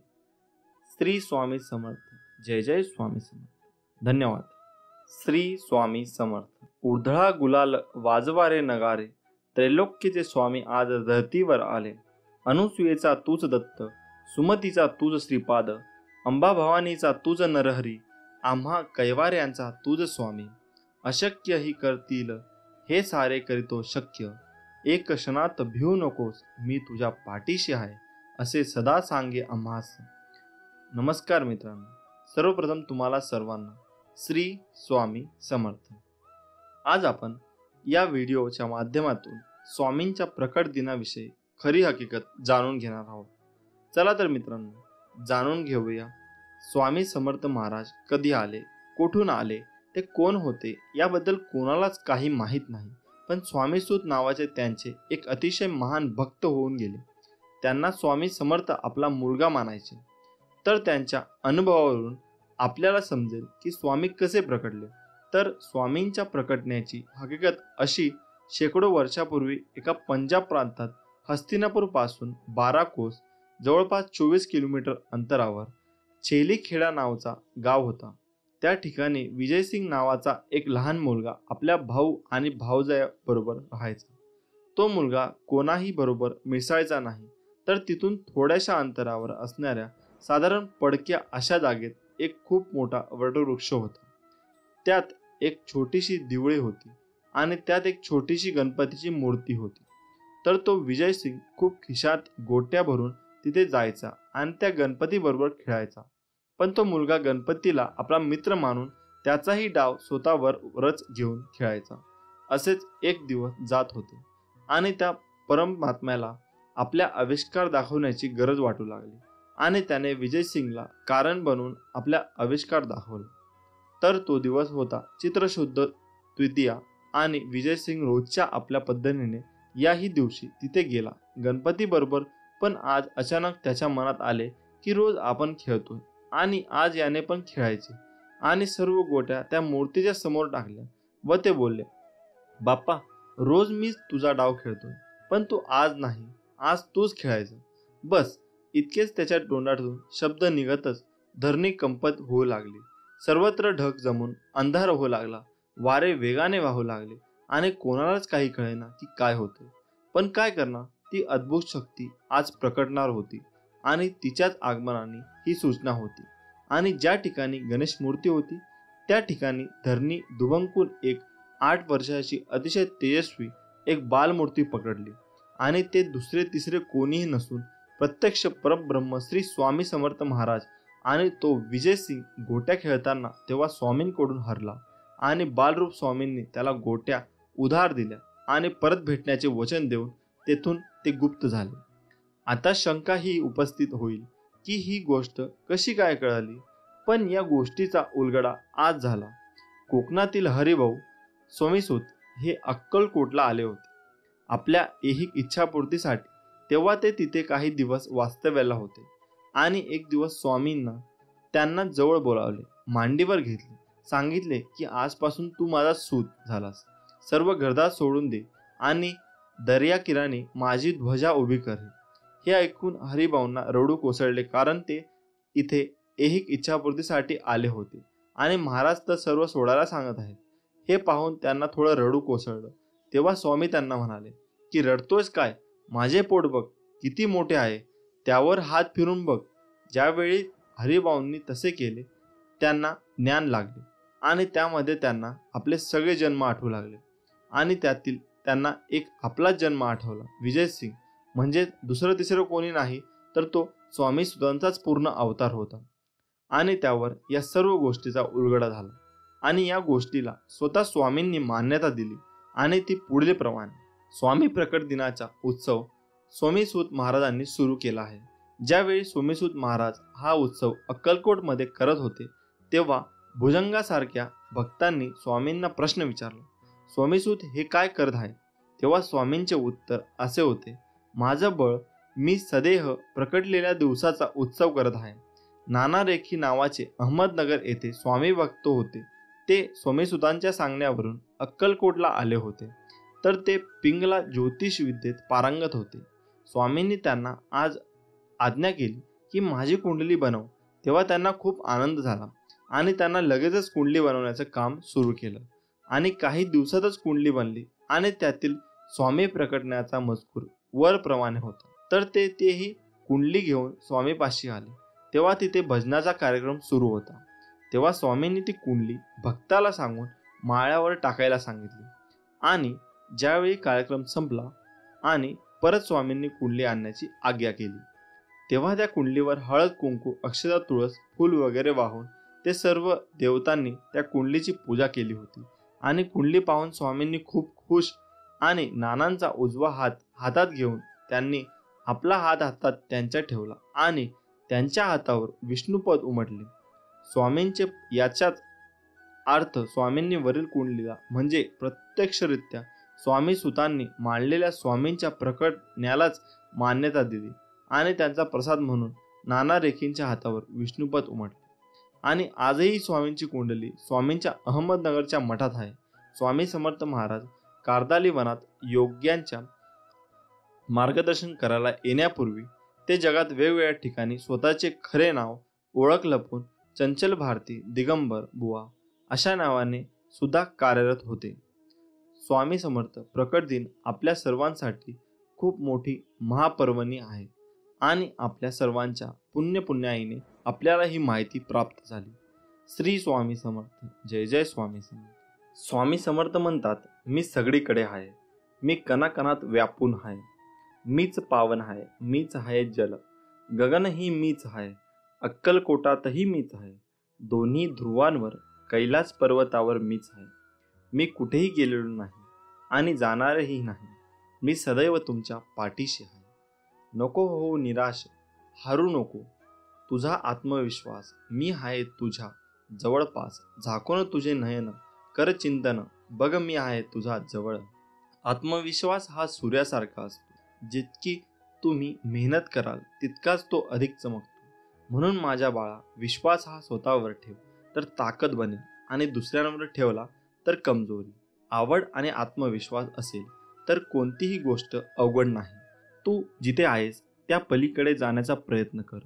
श्री स्वामी समर्थ. जय जय स्वामी समर्थ. धन्यवाद. श्री स्वामी समर्थ. उधळा गुलाल वाजवारे नगारे, त्रैलोक्याचे स्वामी आज धरतीवर आले. अनुसुयेचा तूच दत्त, सुमतीचा तूच श्रीपाद, अंबा भवानीचा तूच नरहरी, आम्हा कैवाऱ्यांचा तूच स्वामी. अशक्य ही करतील हे सारे करीतो शक्य, एक क्षणात भिवू नकोस मी तुझ्या पाठीशी आहे, असे सदा सांगे आम्हास. नमस्कार मित्रांनो. सर्वप्रथम तुम्हाला सर्वांना श्री स्वामी समर्थ. आज आपण या व्हिडिओच्या माध्यमातून स्वामींच्या प्रकट दिनाविषयी खरी हकीकत जाणून घेणार आहोत. चला तर मित्रांनो, जाणून घेऊया स्वामी समर्थ महाराज कधी आले, कुठून आले, ते कोण होते याबद्दल कोणालाच काही माहीत नाही. पण स्वामीसूत नावाचे त्यांचे एक अतिशय महान भक्त होऊन गेले. त्यांना स्वामी समर्थ आपला मुलगा मानायचे. तर त्यांच्या अनुभवावरून आपल्याला समजेल की स्वामी कसे प्रकटले. तर स्वामींच्या प्रकटण्याची हकीकत अशी, शेकडो वर्षापूर्वी एका पंजाब प्रांतात हस्तिनापूर पासून 12 कोस जवळपास 24 किलोमीटर अंतरावर छेलीखेडा नावाचा गाव होता. त्या ठिकाणी विजयसिंग नावाचा एक लहान मुलगा आपल्या भाऊ आणि भावजायाबरोबर राहायचा. तो मुलगा कोणाही बरोबर मिसळायचा नाही. तर तिथून थोड्याशा अंतरावर असणाऱ्या साधारण पडक्या अशा जागेत एक खूप मोठा वटवृक्ष होता. त्यात एक छोटीशी दिवळी होती आणि त्यात एक छोटीशी गणपतीची मूर्ती होती. तर तो विजयसिंग खूप खिशात गोट्या भरून तिथे जायचा आणि त्या गणपतीबरोबर खेळायचा. पण तो मुलगा गणपतीला आपला मित्र मानून त्याचाही डाव स्वतःवरच घेऊन खेळायचा. असेच एक दिवस जात होते आणि त्या परमात्म्याला आपल्या आविष्कार दाखवण्याची गरज वाटू लागली आणि त्याने विजयसिंगला कारण बनवून आपला आविष्कार दाखवला. तर तो दिवस होता चित्रशुद्ध तृतीया आणि विजयसिंग रोजच्या आपल्या पद्धतीने याही दिवशी तिथे गेला गणपती बरोबर. पण आज अचानक त्याच्या मनात आले की रोज आपण खेळतोय आणि आज याने पण खेळायचे आणि सर्व गोट्या त्या मूर्तीच्या समोर टाकल्या व ते बोलले, बाप्पा रोज मीच तुझा डाव खेळतोय पण तू आज नाही, आज तूच खेळायचं. बस इतकेच त्याच्या तोंडातून शब्द निघतच धरणी कंपत होऊ लागली. सर्वत्र ढग जमून अंधार होऊ लागला. वारे वेगाने वाहू लागले आणि कोणालाच काही कळेना की काय होते. पण काय करणार, ती अद्भुत शक्ती आज प्रकटणार होती आणि तिच्याच आगमनाने ही सूचना होती. आणि ज्या ठिकाणी गणेश मूर्ती होती त्या ठिकाणी धरणी दुभंकून एक 8 वर्षाची अतिशय तेजस्वी एक बालमूर्ती पकडली आणि ते दुसरे तिसरे कोणीही नसून प्रत्यक्ष परब्रह्म श्री स्वामी समर्थ महाराज. आणि तो विजयसिंग गोट्या खेळताना तेव्हा स्वामींकडून हरला आणि बालरूप स्वामींनी त्याला गोट्या उधार दिल्या आणि परत भेटण्याचे वचन देऊन तेथून ते गुप्त झाले. आता शंका ही उपस्थित होईल की ही गोष्ट कशी काय कळाली. पण या गोष्टीचा उलगडा आज झाला. कोकणातील हरिभाऊ स्वामीसूत हे अक्कलकोटला आले होते आपल्या ऐहिक इच्छापूर्तीसाठी. तेव्हा ते तिथे काही दिवस वास्तव्याला होते आणि एक दिवस स्वामींना त्यांना जवळ बोलावले, मांडीवर घेतले, सांगितले की आजपासून तू माझा सूत झालास. सर्व घरदार सोडून दे आणि दर्याकिनारी माझी ध्वजा उभी कर. हे ऐकून हरिभाऊंना रडू कोसळले, कारण ते इथे ऐहिक इच्छापूर्तीसाठी आले होते आणि महाराज तर सर्व सोडायला सांगत आहेत. हे पाहून त्यांना थोडं रडू कोसळलं. तेव्हा स्वामी त्यांना म्हणाले की रडतोयस काय, माझे पोट बघ किती मोठे आहे, त्यावर हात फिरून बघ. ज्यावेळी हरिभाऊंनी तसे केले त्यांना ज्ञान लागले आणि त्यामध्ये त्यांना आपले सगळे जन्म आठवू लागले आणि त्यातील त्यांना एक आपलाच जन्म आठवला, विजयसिंग, म्हणजे दुसरं तिसरं कोणी नाही तर तो स्वामी सुदांचाच पूर्ण अवतार होता. आणि त्यावर या सर्व गोष्टीचा उलगडा झाला आणि या गोष्टीला स्वतः स्वामींनी मान्यता दिली आणि ती पुढील प्रमाणे. स्वामी प्रकट दिनाचा उत्सव सोमेश्वर महाराजांनी सुरू केला आहे. ज्यावेळी सोमेश्वर महाराज हा उत्सव अक्कलकोटमध्ये करत होते तेव्हा भुजंगासारख्या भक्तांनी स्वामींना प्रश्न विचारला, स्वामीसूत हे काय करत आहे? तेव्हा स्वामींचे उत्तर असे होते, माझं बळ मी सदेह प्रकटलेल्या दिवसाचा उत्सव करत आहे. नाना रेखी नावाचे अहमदनगर येथे स्वामी भक्त होते. ते सोमेसुतांच्या सांगण्यावरून अक्कलकोटला आले होते. तर ते पिंगला ज्योतिष विद्येत पारंगत होते. स्वामींनी त्यांना आज आज्ञा केली की माझी कुंडली बनव. तेव्हा त्यांना खूप आनंद झाला आणि त्यांना लगेचच कुंडली बनवण्याचं काम सुरू केलं आणि काही दिवसातच कुंडली बनली आणि त्यातील स्वामी प्रकटण्याचा मजकूर वरप्रमाणे होता. तर तेही कुंडली घेऊन स्वामीपाशी आले. तेव्हा तिथे भजनाचा कार्यक्रम सुरू होता. तेव्हा स्वामींनी ती कुंडली भक्ताला सांगून माळ्यावर टाकायला सांगितली आणि ज्यावेळी कार्यक्रम संपला आणि परत स्वामींनी कुंडली आणण्याची आज्ञा केली तेव्हा त्या कुंडलीवर हळद, कुंकू, अक्षता, तुळस, फूल वगैरे वाहून ते सर्व देवतांनी त्या कुंडलीची पूजा केली होती. आणि कुंडली पाहून स्वामींनी खूप खुश आणि नानांचा उजवा हात हातात घेऊन त्यांनी आपला हात हातात त्यांच्या ठेवला आणि त्यांच्या हातावर विष्णुपद उमटले. स्वामींचे याचाच अर्थ स्वामींनी वरील कुंडलीला म्हणजे प्रत्यक्षरित्या स्वामी सुतांनी मांडलेल्या स्वामींच्या प्रकटण्यालाच मान्यता दिली आणि त्यांचा प्रसाद म्हणून नाना रेखींच्या हातावर विष्णुपद उमटले. आणि आजही स्वामींची कुंडली स्वामींच्या अहमदनगरच्या मठात आहे. स्वामी समर्थ महाराज कार्दाली वनात योग्यांच्या मार्गदर्शन करायला येण्यापूर्वी ते जगात वेगवेगळ्या ठिकाणी स्वतःचे खरे नाव, ओळख लपवून चंचल भारती, दिगंबर बुवा अशा नावाने सुद्धा कार्यरत होते. स्वामी समर्थ प्रकट दिन आपल्या सर्वांसाठी खूप मोठी महापर्वणी आहे आणि आपल्या सर्वांच्या पुण्याईने आपल्याला ही माहिती प्राप्त झाली. श्री स्वामी समर्थ. जय जय स्वामी समर्थ. स्वामी समर्थ म्हणतात, मी सगळीकडे आहे, मी कणाकणात व्यापून आहे, मीच पावन आहे, मीच आहे जल, गगनही मीच आहे, अक्कलकोटातही मीच आहे, दोन्ही ध्रुवांवर कैलास पर्वतावर मीच आहे, मी कुठेही गेलेलो नाही आणि जाणारही नाही, मी सदैव तुमच्या पाठीशी आहे. नको हो निराश, हारू नको, तुझा आत्मविश्वास, मी आहे तुझ्या जवळपास, झाकून तुझे नयन, कर चिंतन, बघ मी आहे तुझा जवळ. आत्मविश्वास हा सूर्यासारखा असतो, जितकी तुम्ही मेहनत कराल तितकाच तो अधिक चमकतो. म्हणून माझ्या बाळा, विश्वास हा स्वतःवर ठेव तर ताकद बनेल आणि दुसऱ्यांवर ठेवला तर कमजोरी. आवड आणि आत्मविश्वास असेल तर कोणतीही गोष्ट अवघड नाही. तू जिथे आहेस त्या पलीकडे जाण्याचा प्रयत्न कर.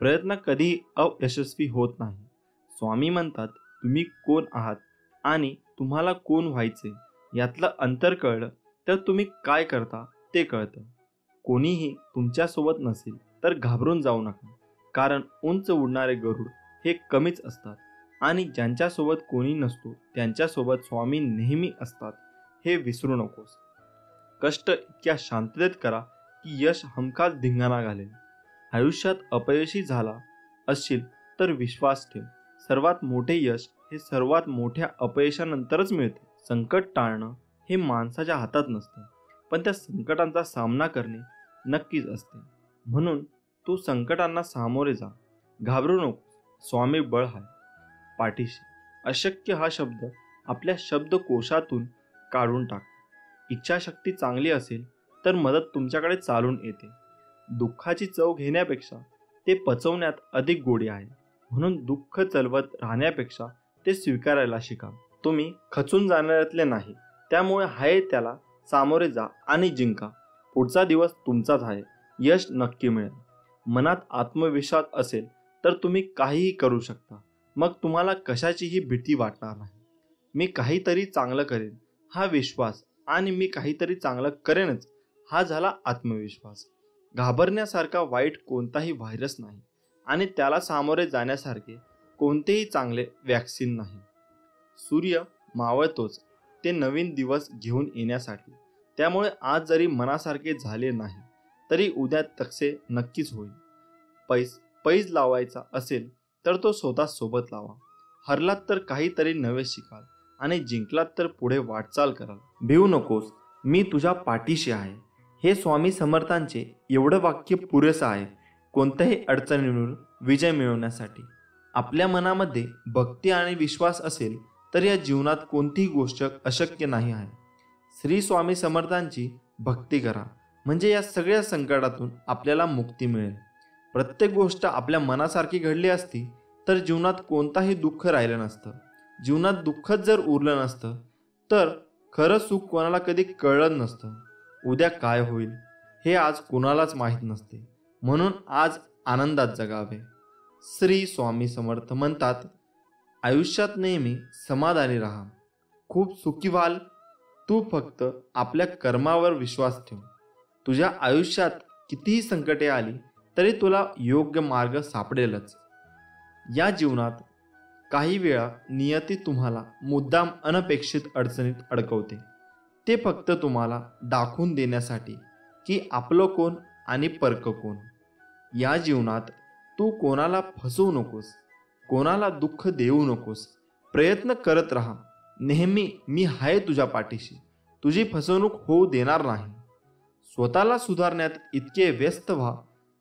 प्रयत्न कधीही अयशस्वी होत नाही. स्वामी म्हणतात, तुम्ही कोण आहात आणि तुम्हाला कोण व्हायचे यातलं अंतर कळलं तर तुम्ही काय करता ते कळतं. कोणीही तुमच्यासोबत नसेल तर घाबरून जाऊ नका, कारण उंच उडणारे गरुड हे कमीच असतात आणि ज्यांच्यासोबत कोणी नसतो त्यांच्यासोबत स्वामी नेहमी असतात हे विसरू नकोस. कष्ट इतक्या शांततेत करा की यश हमखास धिंगाणा घालेल. आयुष्यात अपयशी झाला असशील तर विश्वास ठेव, सर्वात मोठे यश हे सर्वात मोठ्या अपयशानंतरच मिळते. संकट टाळणं हे माणसाच्या हातात नसतं, पण त्या संकटांचा सामना करणे नक्कीच असते. म्हणून तू संकटांना सामोरे जा, घाबरू नको. स्वामी बळ आहे पाठीशी. अशक्य हा शब्द आपल्या शब्दकोशातून काढून टाक. इच्छाशक्ती चांगली असेल तर मदत तुमच्याकडे चालून येते. दुःखाची चव घेण्यापेक्षा ते पचवण्यात अधिक गोडी आहे. म्हणून दुःख चलवत राहण्यापेक्षा ते स्वीकारायला शिका. तुम्ही खचून जाणाऱ्यातले नाही, त्यामुळे आहे त्याला सामोरे जा आणि जिंका. पुढचा दिवस तुमचाच आहे, यश नक्की मिळेल. मनात आत्मविश्वास असेल तर तुम्ही काहीही करू शकता. मग तुम्हाला कशाचीही भीती वाटणार नाही. मी काहीतरी चांगलं करेन हा विश्वास आणि मी काहीतरी चांगलं करेनच हा झाला आत्मविश्वास. घाबरण्यासारखा वाईट कोणताही व्हायरस नाही आणि त्याला सामोरे जाण्यासारखे कोणतेही चांगले वॅक्सिन नाही. सूर्य मावळतोच ते नवीन दिवस घेऊन येण्यासाठी. त्यामुळे आज जरी मनासारखे झाले नाही तरी उद्या तसे नक्कीच होईल. पैज लावायचा असेल तर तो स्वतः सोबत लावा. हरलात तर काहीतरी नवे शिकाल आणि जिंकलात तर पुढे वाटचाल कराल. भिवू नकोस, मी तुझ्या पाठीशी आहे. हे स्वामी समर्थांचे एवढं वाक्य पुरेसं आहे कोणत्याही अडचणींवर विजय मिळवण्यासाठी. आपल्या मनामध्ये भक्ती आणि विश्वास असेल तर या जीवनात कोणतीही गोष्ट अशक्य नाही आहे. श्री स्वामी समर्थांची भक्ती करा म्हणजे या सगळ्या संकटातून आपल्याला मुक्ती मिळेल. प्रत्येक गोष्ट आपल्या मनासारखी घडली असती तर जीवनात कोणताही दुःख राहिलं नसतं. जीवनात दुःखच जर उरलं नसतं तर खरं सुख कोणाला कधी कळलं नसतं. उद्या काय होईल हे आज कोणालाच माहीत नसते. म्हणून आज आनंदात जगावे. श्री स्वामी समर्थ म्हणतात, आयुष्यात नेहमी समाधानी राहा. खूप सुखी व्हाल. तू फक्त आपल्या कर्मावर विश्वास ठेव. तुझ्या आयुष्यात कितीही संकटे आली तरी तुला योग्य मार्ग सापडेलच. या जीवनात काही वेळा नियती तुम्हाला मुद्दाम अनपेक्षित अडचणीत अडकवते. ते फक्त तुम्हाला दाखवून देण्यासाठी की आपलं कोण आणि परक कोण. या जीवनात तू कोणाला फसवू नकोस, कोणाला दुःख देऊ नकोस. प्रयत्न करत राहा. नेहमी मी आहे तुझ्या पाठीशी. तुझी फसवणूक होऊ देणार नाही. स्वतःला सुधारण्यात इतके व्यस्त व्हा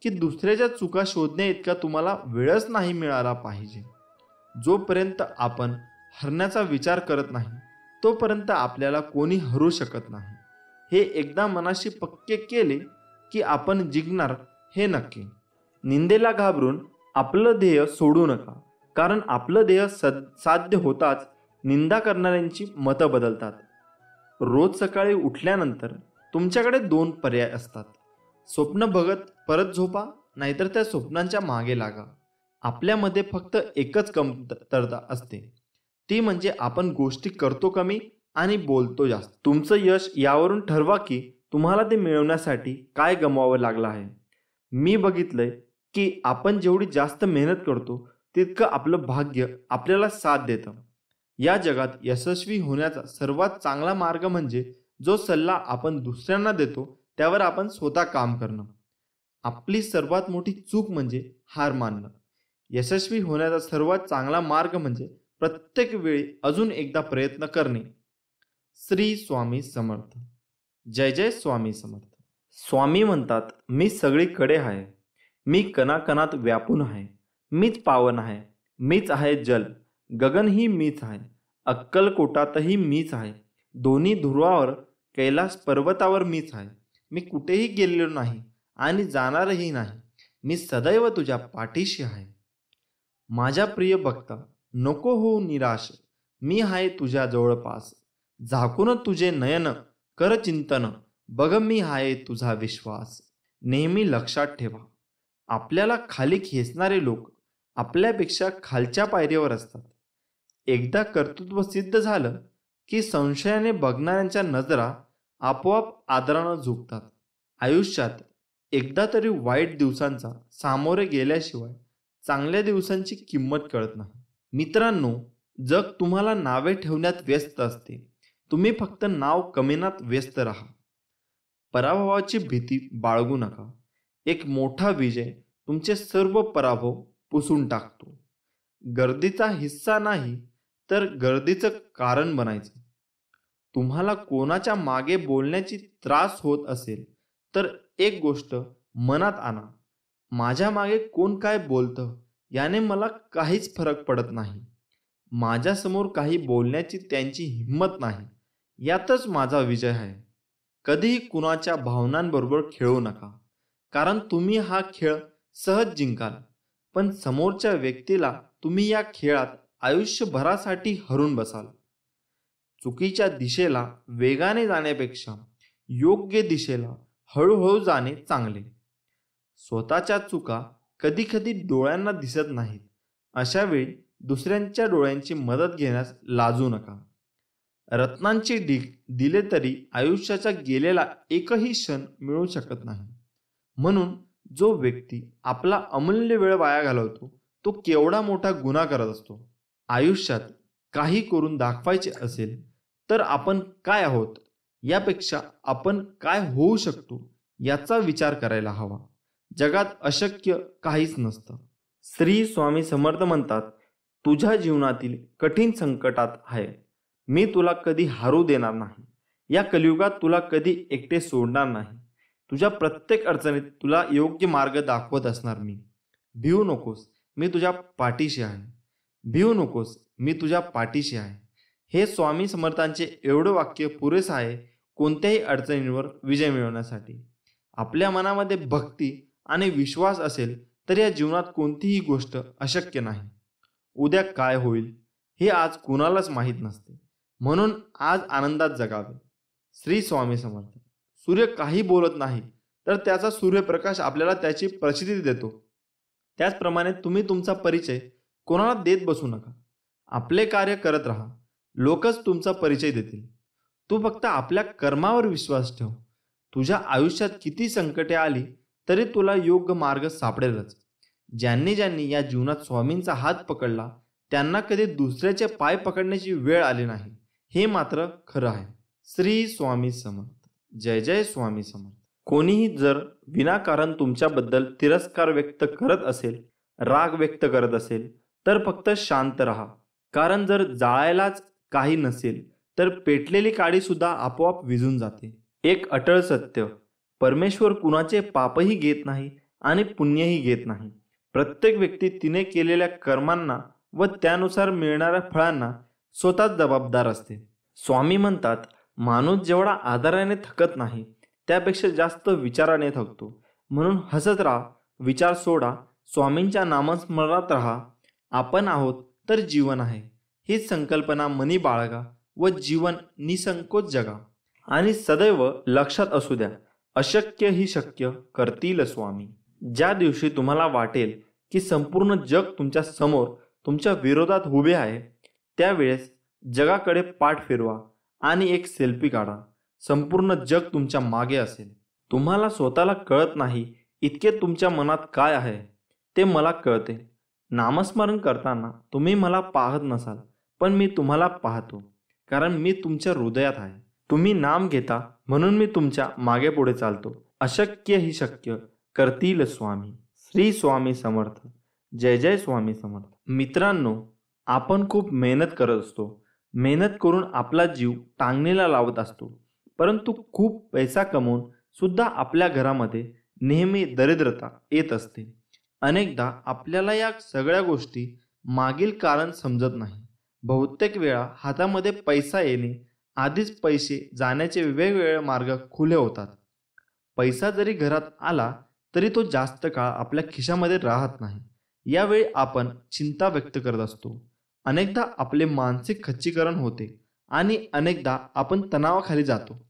की दुसऱ्याच्या चुका शोधण्या इतका तुम्हाला वेळच नाही मिळाला पाहिजे. जोपर्यंत आपण हरण्याचा विचार करत नाही तोपर्यंत आपल्याला कोणी हरू शकत नाही. हे एकदा मनाशी पक्के केले की आपण जिंकणार हे नक्की. निंदेला घाबरून आपलं ध्येय सोडू नका, कारण आपलं ध्येय साध्य होताच निंदा करणाऱ्यांची मतं बदलतात. रोज सकाळी उठल्यानंतर तुमच्याकडे 2 पर्याय असतात. स्वप्न बघत परत झोपा, नाहीतर त्या स्वप्नांच्या मागे लागा. आपल्यामध्ये फक्त एकच कमतरता असते, ती म्हणजे आपण गोष्टी करतो कमी आणि बोलतो जास्त. तुमचं यश यावरून ठरवा की तुम्हाला ते मिळवण्यासाठी काय गमवावं लागलं आहे. मी बघितलंय की आपण जेवढी जास्त मेहनत करतो तितकं आपलं भाग्य आपल्याला साथ देतं. या जगात यशस्वी होण्याचा सर्वात चांगला मार्ग म्हणजे जो सल्ला आपण दुसऱ्यांना देतो त्यावर आपण स्वतः काम करणं. आपली सर्वात मोठी चूक म्हणजे हार मानणं. यशस्वी होण्याचा सर्वात चांगला मार्ग म्हणजे प्रत्येक वेळी अजून एकदा प्रयत्न करणे. श्री स्वामी समर्थ. जय जय स्वामी समर्थ. स्वामी म्हणतात, मी सगळीकडे आहे. मी कणाकणात व्यापून आहे. मीच पावन आहे. मीच आहे जल. गगनही मीच आहे. अक्कलकोटातही मीच आहे. दोन्ही ध्रुवावर कैलास पर्वतावर मीच आहे. मी कुठेही गेलेलो नाही आणि जाणारही नाही. मी सदैव तुझ्या पाठीशी आहे. माझ्या प्रिय भक्ता, नको होऊ निराश. मी आहे तुझ्या जवळपास. झाकून तुझे नयन कर चिंतन. बघ मी आहे तुझा विश्वास. नेहमी लक्षात ठेवा, आपल्याला खाली खेचणारे लोक आपल्यापेक्षा खालच्या पायरीवर असतात. एकदा कर्तृत्व सिद्ध झालं की संशयाने बघणाऱ्यांच्या नजरा आपोआप आदरानं झुकतात. आयुष्यात एकदा तरी वाईट दिवसांचा सामोरे गेल्याशिवाय चांगल्या दिवसांची किंमत कळत नाही. मित्रांनो, जग तुम्हाला नावे ठेवण्यात व्यस्त असते. तुम्ही फक्त नाव कमविण्यात व्यस्त राहा. पराभवाची भीती बाळगू नका. एक मोठा विजय तुमचे सर्व पराभव पुसून टाकतो. गर्दीचा हिस्सा नाही तर गर्दीचं कारण बनायचं. तुम्हाला कोणाच्या मागे बोलण्याची त्रास होत असेल तर एक गोष्ट मनात आणा, माझ्या मागे कोण काय बोलतं याने मला काहीच फरक पडत नाही. माझ्यासमोर काही बोलण्याची त्यांची हिंमत नाही, यातच माझा विजय आहे. कधीही कुणाच्या भावनांबरोबर खेळू नका, कारण तुम्ही हा खेळ सहज जिंकाल, पण समोरच्या व्यक्तीला तुम्ही या खेळात आयुष्यभरासाठी हरून बसाल. चुकीच्या दिशेला वेगाने जाण्यापेक्षा योग्य दिशेला हळूहळू जाणे चांगले. स्वतःच्या चुका कधी कधी डोळ्यांना दिसत नाहीत. अशा वेळी दुसऱ्यांच्या डोळ्यांची मदत घेण्यास लाजू नका. रत्नांची ढीग दिले तरी आयुष्याचा गेलेला एकही क्षण मिळू शकत नाही. म्हणून जो व्यक्ती आपला अमूल्य वेळ वाया घालवतो तो केवढा मोठा गुन्हा करत असतो. आयुष्यात काही करून दाखवायचे असेल तर आपण काय आहोत यापेक्षा आपण काय होऊ शकतो याचा विचार करायला हवा. जगात अशक्य काहीच नसतं. श्री स्वामी समर्थ म्हणतात, तुझ्या जीवनातील कठीण संकटात आहे मी तुला कधी हारू देणार नाही. या कलियुगात तुला कधी एकटे सोडणार नाही. तुझ्या प्रत्येक अडचणीत तुला योग्य मार्ग दाखवत असणार मी. भिवू नकोस, मी तुझ्या पाठीशी आहे. भिवू नकोस, मी तुझ्या पाठीशी आहे. हे स्वामी समर्थांचे एवढं वाक्य पुरेसं आहे कोणत्याही अडचणींवर विजय मिळवण्यासाठी. आपल्या मनामध्ये भक्ती आणि विश्वास असेल तर या जीवनात कोणतीही गोष्ट अशक्य नाही. उद्या काय होईल हे आज कुणालाच माहीत नसते, म्हणून आज आनंदात जगावे. श्री स्वामी समर्थ. सूर्य काही बोलत नाही तर त्याचा सूर्यप्रकाश आपल्याला त्याची प्रचिती देतो. त्याचप्रमाणे तुम्ही तुमचा परिचय कोणाला देत बसू नका. आपले कार्य करत राहा, लोकच तुमचा परिचय देतील. तू फक्त आपल्या कर्मावर विश्वास ठेव. तुझ्या आयुष्यात किती संकटे आली तरी तुला योग्य मार्ग सापडेलच. ज्यांनी ज्यांनी या जीवनात स्वामींचा हात पकडला त्यांना कधी दुसऱ्याचे पाय पकडण्याची वेळ आली नाही, हे मात्र खरं आहे. श्री स्वामी समर्थ. जय जय स्वामी समर्थ. कोणीही जर विनाकारण तुमच्याबद्दल तिरस्कार व्यक्त करत असेल, राग व्यक्त करत असेल तर फक्त शांत राहा. कारण जर जाळायलाच काही नसेल तर पेटलेली काडी सुद्धा आपोआप विझून जाते. एक अटळ सत्य, परमेश्वर कुणाचे पापही घेत नाही आणि पुण्यही घेत नाही. प्रत्येक व्यक्ती तिने केलेल्या कर्मांना व त्यानुसार मिळणाऱ्या फळांना स्वतःच जबाबदार असते. स्वामी म्हणतात, माणूस जेवढा आदराने थकत नाही त्यापेक्षा जास्त विचाराने थकतो. म्हणून हसत राहा, विचार सोडा, स्वामींच्या नामस्मरणात राहा. आपण आहोत तर जीवन आहे हीच संकल्पना मनी बाळगा व जीवन निसंकोच जगा. आणि सदैव लक्षात असू द्या, अशक्य ही शक्य करतील स्वामी. ज्या दिवशी तुम्हाला वाटेल की संपूर्ण जग तुमच्या समोर तुमच्या विरोधात उभे आहे त्यावेळेस जगाकडे पाठ फिरवा आणि एक सेल्फी काढा. संपूर्ण जग तुमच्या मागे असेल. तुम्हाला स्वतःला कळत नाही इतके तुमच्या मनात काय आहे ते मला कळते. नामस्मरण करताना तुम्ही मला पाहत नसाल पण मी तुम्हाला पाहतो, कारण मी तुमच्या हृदयात आहे. तुम्ही नाम घेता म्हणून मी तुमच्या मागे पुढे चालतो. अशक्य ही शक्य करतील स्वामी. श्री स्वामी समर्थ. जय जय स्वामी समर्थ. मित्रांनो, आपण खूप मेहनत करत असतो. मेहनत करून आपला जीव टांगणीला लावत असतो, परंतु खूप पैसा कमवून सुद्धा आपल्या घरामध्ये नेहमी दरिद्रता येत असते. अनेकदा आपल्याला या सगळ्या गोष्टी मागील कारण समजत नाही. बहुतेक वेळा हातामध्ये पैसा येणे आधीच पैसे जाण्याचे वेगवेगळे मार्ग खुले होतात. पैसा जरी घरात आला तरी तो जास्त काळ आपल्या खिशामध्ये राहत नाही. यावेळी आपण चिंता व्यक्त करत असतो. अनेकदा आपले मानसिक खच्चीकरण होते आणि अनेकदा आपण तणावाखाली जातो.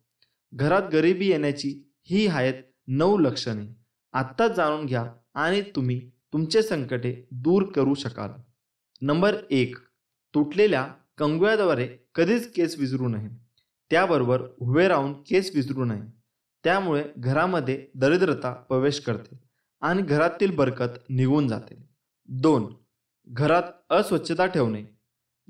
घरात गरिबी येण्याची ही आहेत 9 लक्षणे. आत्ताच जाणून घ्या आणि तुम्ही तुमचे संकटे दूर करू शकाल. नंबर 1, तुटलेल्या कंगव्याद्वारे कधीच केस विसरू नये. त्याबरोबर उभे राहून केस विसरू नये. त्यामुळे घरामध्ये दरिद्रता प्रवेश करते आणि घरातील बरकत निघून जाते. 2, घरात अस्वच्छता ठेवणे.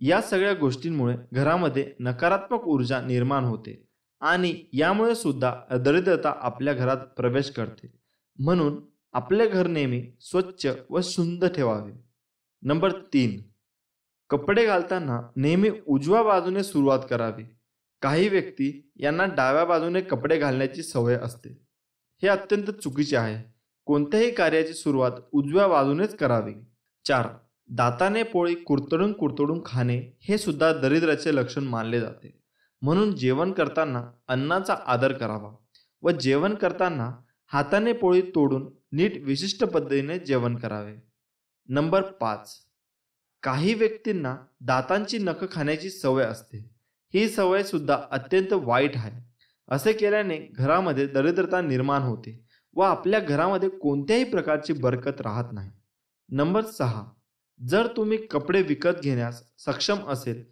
या सगळ्या गोष्टींमुळे घरामध्ये नकारात्मक ऊर्जा निर्माण होते आणि यामुळे सुद्धा दरिद्रता आपल्या घरात प्रवेश करते. म्हणून आपले घर नेहमी स्वच्छ व सुंदर ठेवावे. नंबर 3, कपडे घालताना नेहमी उजव्या बाजूने सुरुवात करावी. काही व्यक्ती यांना डाव्या बाजूने कपडे घालण्याची सवय असते. हे अत्यंत चुकीचे आहे. कोणत्याही कार्याची सुरुवात उजव्या बाजूनेच करावी. 4, दाताने पोळी कुरतडून कुरतडून खाणे हे सुद्धा दरिद्राचे लक्षण मानले जाते. म्हणून जेवण करताना अन्नाचा आदर करावा व जेवण करताना हाताने पोळी तोडून नीट विशिष्ट पद्धतीने जेवण करावे. नंबर 5, काही व्यक्तींना दातांची नख खाण्याची सवय असते. ही सवय सुद्धा अत्यंत वाईट आहे. असे केल्याने घरामध्ये दरिद्रता निर्माण होते व आपल्या घरामध्ये कोणत्याही प्रकारची बरकत राहत नाही. नंबर 6, जर तुम्ही कपडे विकत घेण्यास सक्षम असेल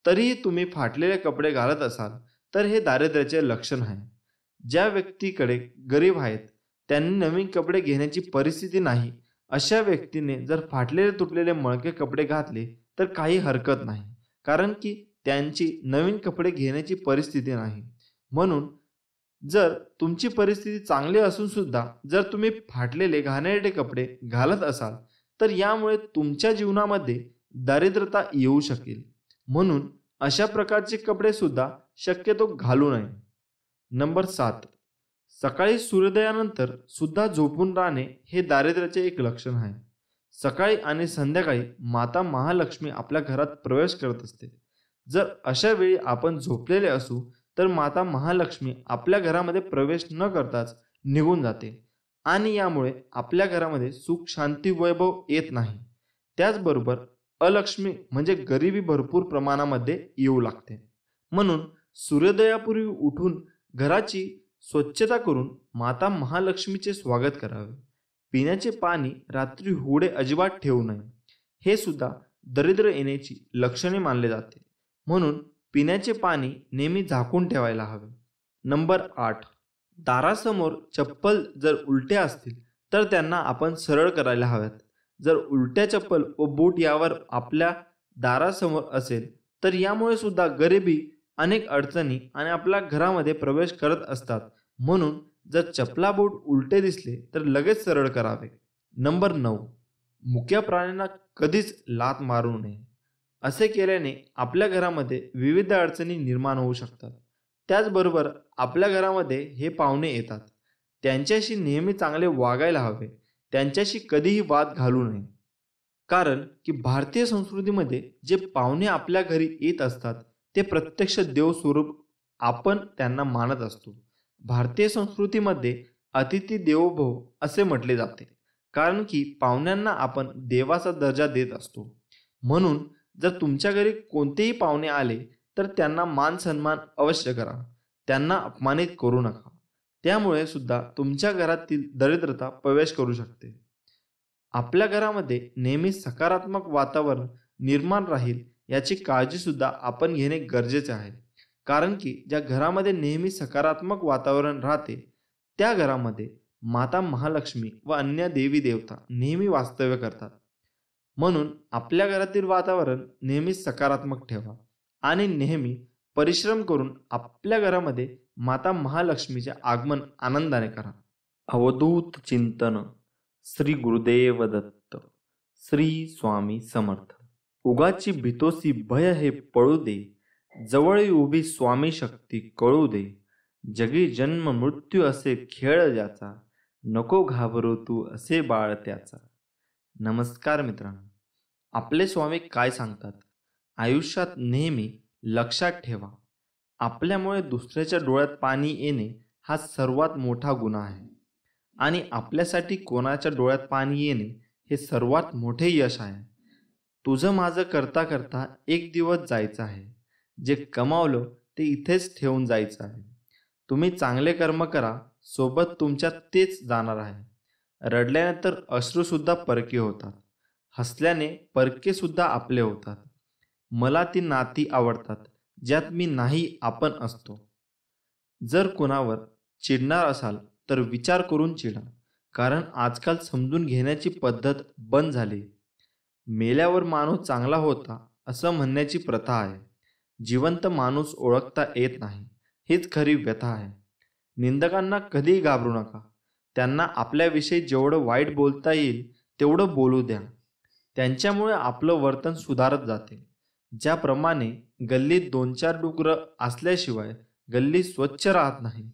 तरीही तुम्ही फाटलेले कपडे घालत असाल तर हे दारिद्र्याचे लक्षण आहे. ज्या व्यक्तीकडे गरीब आहेत त्यांनी नवीन कपडे घेण्याची परिस्थिती नाही, अशा व्यक्तीने जर फाटलेले तुटलेले मळके कपडे घातले तर काही हरकत नाही, कारण की त्यांची नवीन कपडे घेण्याची परिस्थिती नाही. म्हणून जर तुमची परिस्थिती चांगली असून सुद्धा जर तुम्ही फाटलेले घाणेरडे कपडे घालत असाल तर यामुळे तुमच्या जीवनामध्ये दारिद्र्यता येऊ शकेल. म्हणून अशा प्रकारचे कपडे सुद्धा शक्यतो घालू नये. नंबर 7, सकाळी सूर्योदयानंतर सुद्धा झोपून राहणे हे दारिद्र्याचे एक लक्षण आहे. सकाळी आणि संध्याकाळी माता महालक्ष्मी आपल्या घरात प्रवेश करत असते. जर अशा वेळी आपण झोपलेले असू तर माता महालक्ष्मी आपल्या घरामध्ये प्रवेश न करताच निघून जाते आणि यामुळे आपल्या घरामध्ये सुख शांती वैभव येत नाही. त्याचबरोबर अलक्ष्मी म्हणजे गरिबी भरपूर प्रमाणामध्ये येऊ लागते. म्हणून सूर्योदयापूर्वी उठून घराची स्वच्छता करून माता महालक्ष्मीचे स्वागत करावे. पिण्याचे पाणी रात्री होडे अजिबात ठेवू नये, हे सुद्धा दरिद्र येण्याची लक्षणे मानले जाते. म्हणून पिण्याचे पाणी नेहमी झाकून ठेवायला हवे. नंबर 8, दारासमोर चप्पल जर उलट्या असतील तर त्यांना आपण सरळ करायला हव्यात. जर उलट्या चप्पल व बूट यावर आपल्या दारासमोर असेल तर यामुळे सुद्धा गरिबी अनेक अडचणी आणि आपल्या घरामध्ये प्रवेश करत असतात. म्हणून जर चपला बूट उलटे दिसले तर लगेच सरळ करावे. नंबर 9, मुक्या प्राण्यांना कधीच लाथ मारू नये. असे केल्याने आपल्या घरामध्ये विविध अडचणी निर्माण होऊ शकतात. त्याचबरोबर आपल्या घरामध्ये हे पाहुणे येतात, त्यांच्याशी नेहमी चांगले वागायला हवे. त्यांच्याशी कधीही वाद घालू नये, कारण की भारतीय संस्कृतीमध्ये जे पाहुणे आपल्या घरी येत असतात ते प्रत्यक्ष देवस्वरूप आपण त्यांना मानत असतो. भारतीय संस्कृतीमध्ये अतिथी देवो भव असे म्हटले जाते, कारण की पाहुण्यांना आपण देवाचा दर्जा देत असतो. म्हणून जर तुमच्या घरी कोणतेही पाहुणे आले तर त्यांना मान सन्मान अवश्य करा, त्यांना अपमानित करू नका. त्यामुळे सुद्धा तुमच्या घरातील दरिद्रता प्रवेश करू शकते. आपल्या घरामध्ये नेहमी सकारात्मक वातावरण निर्माण राहील याची काळजी सुद्धा आपण घेणे गरजेचे आहे, कारण की ज्या घरामध्ये नेहमी सकारात्मक वातावरण राहते त्या घरामध्ये माता महालक्ष्मी व अन्य देवी देवता नेहमी वास्तव्य करतात. म्हणून आपल्या घरातील वातावरण नेहमी सकारात्मक ठेवा आणि नेहमी परिश्रम करून आपल्या घरामध्ये माता महालक्ष्मीचे आगमन आनंदाने करा. अवधूत चिंतन. श्री गुरुदेव दत्त. श्री स्वामी समर्थ. उगाची भीतोसी भय हे पळू दे, जवळ उभी स्वामी शक्ती कळू दे. जगी जन्म मृत्यू असे खेळ ज्याचा, नको घाबरू तू असे बाळ त्याचा. नमस्कार मित्रांनो, आपले स्वामी काय सांगतात? आयुष्यात नेहमी लक्षात ठेवा, आपल्यामुळे दुसऱ्याच्या डोळ्यात पाणी येणे हा सर्वात मोठा गुन्हा आहे आणि आपल्यासाठी कोणाच्या डोळ्यात पाणी येणे हे सर्वात मोठे यश आहे. तुझं माझं करता करता एक दिवस जायचं आहे, जे कमावलं ते इथेच ठेवून जायचं आहे. तुम्ही चांगले कर्म करा, सोबत तुमच्यात तेच जाणार आहे. रडल्यानंतर अश्रूसुद्धा परके होतात, हसल्याने परके सुद्धा आपले होतात. मला ती नाती आवडतात ज्यात मी नाही आपण असतो. जर कोणावर चिडणार असाल तर विचार करून चिडा, कारण आजकाल समजून घेण्याची पद्धत बंद झाली. मेल्यावर माणूस चांगला होता असं म्हणण्याची प्रथा आहे. जिवंत माणूस ओळखता येत नाही, हीच खरी व्यथा आहे. निंदकांना कधीही घाबरू नका, त्यांना आपल्याविषयी जेवढं वाईट बोलता येईल तेवढं बोलू द्या. त्यांच्यामुळे आपलं वर्तन सुधारत जाते. ज्याप्रमाणे गल्लीत 2-4 डुकरं असल्याशिवाय गल्ली स्वच्छ राहत नाही,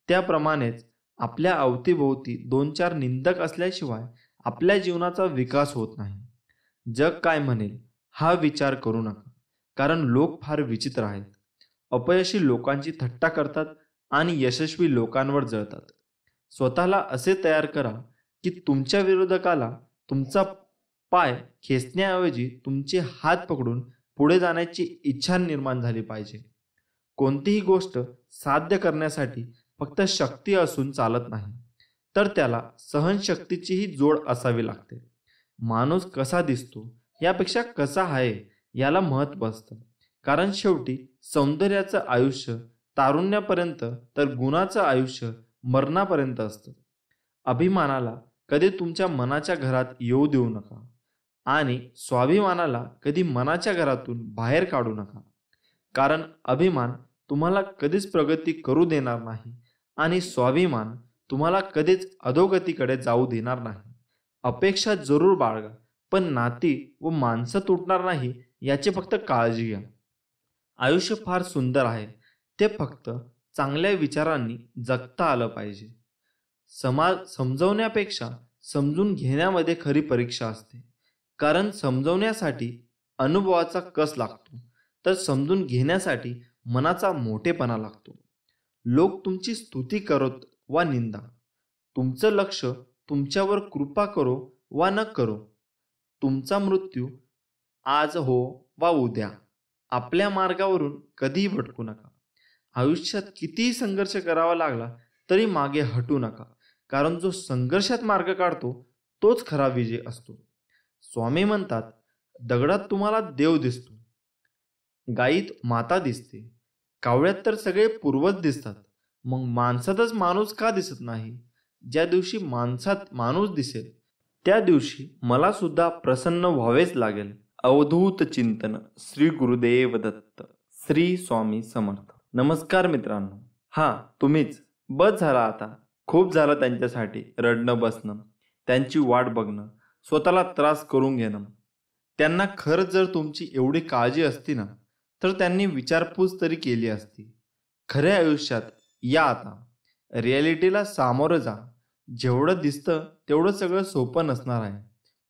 त्याप्रमाणेच आपल्या अवतीभोवती 2-4 निंदक असल्याशिवाय आपल्या जीवनाचा विकास होत नाही. जग काय म्हणेल हा विचार करू नका, कारण लोक फार विचित्र आहेत. अपयशी लोकांची थट्टा करतात आणि यशस्वी लोकांवर जळतात. स्वतःला असे तयार करा की तुमच्या विरोधकाला तुमचा पाय खेचण्याऐवजी तुमचे हात पकडून पुढे जाण्याची इच्छा निर्माण झाली पाहिजे. कोणतीही गोष्ट साध्य करण्यासाठी फक्त शक्ती असून चालत नाही, तर त्याला सहनशक्तीचीही जोड असावी लागते. माणूस कसा दिसतो यापेक्षा कसा आहे याला महत्त्व असतं, कारण शेवटी सौंदर्याचं आयुष्य तारुण्यापर्यंत तर गुणाचं आयुष्य मरणापर्यंत असतं. अभिमानाला कधी तुमच्या मनाच्या घरात येऊ देऊ नका आणि स्वाभिमानाला कधी मनाच्या घरातून बाहेर काढू नका. कारण अभिमान तुम्हाला कधीच प्रगती करू देणार नाही आणि स्वाभिमान तुम्हाला कधीच अधोगतीकडे जाऊ देणार नाही. अपेक्षा जरूर बाळगा, पण नाती व माणसं तुटणार नाही याची फक्त काळजी घ्या. आयुष्य फार सुंदर आहे, ते फक्त चांगल्या विचारांनी जगता आलं पाहिजे. समाज समजवण्यापेक्षा समजून घेण्यामध्ये खरी परीक्षा असते. कारण समजवण्यासाठी अनुभवाचा कस लागतो, तर समजून घेण्यासाठी मनाचा मोठेपणा लागतो. लोक तुमची स्तुती करत वा निंदा, तुमचं लक्ष तुमच्यावर कृपा करो वा न करो, तुमचा मृत्यू आज हो वा उद्या, आपल्या मार्गावरून कधीही भटकू नका. आयुष्यात कितीही संघर्ष करावा लागला तरी मागे हटू नका, कारण जो संघर्षात मार्ग काढतो तोच खरा विजय असतो. स्वामी म्हणतात, दगडात तुम्हाला देव दिसतो, गायीत माता दिसते, कावळ्यात तर सगळे पूर्वज दिसतात, मग माणसातच माणूस का दिसत नाही? ज्या दिवशी माणसात माणूस दिसेल त्या दिवशी मला सुद्धा प्रसन्न व्हावेच लागेल. अवधूत चिंतन. श्री गुरुदेव दत्त. श्री स्वामी समर्थ. नमस्कार मित्रांनो. तुम्हीच. बस झाला आता. खूप झालं त्यांच्यासाठी रडणं बसणं, त्यांची वाट बघणं, स्वतःला त्रास करून घेणं. त्यांना खरंच जर तुमची एवढी काळजी असती ना, तर त्यांनी विचारपूस तरी केली असती. खऱ्या आयुष्यात या आता. रिॲलिटीला सामोरं जा. जेवढं दिसतं तेवढं सगळं सोपं नसणार आहे.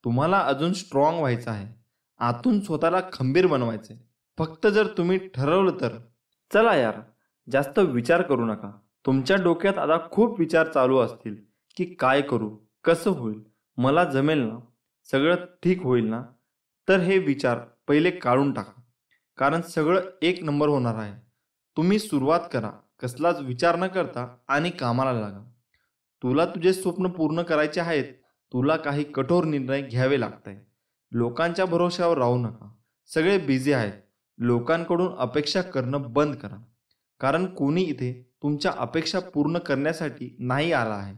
तुम्हाला अजून स्ट्रॉंग व्हायचं आहे. आतून स्वतःला खंबीर बनवायचं आहे. फक्त जर तुम्ही ठरवलं तर. चला यार, जास्त विचार करू नका. तुमच्या डोक्यात आता खूप विचार चालू असतील की काय करू, कसं होईल, मला जमेल ना, सगळं ठीक होईल ना. तर हे विचार पहिले काढून टाका, कारण सगळं एक नंबर होणार आहे. तुम्ही सुरुवात करा, कसलाच विचार न करता, आणि कामाला लागा. तुला तुझे स्वप्न पूर्ण करायचे आहेत. तुला काही कठोर निर्णय घ्यावे लागत. लोकांच्या भरोश्यावर राहू नका. सगळे बिझी आहेत. लोकांकडून अपेक्षा करणं बंद करा, कारण कोणी इथे तुमच्या अपेक्षा पूर्ण करण्यासाठी नाही आला आहे.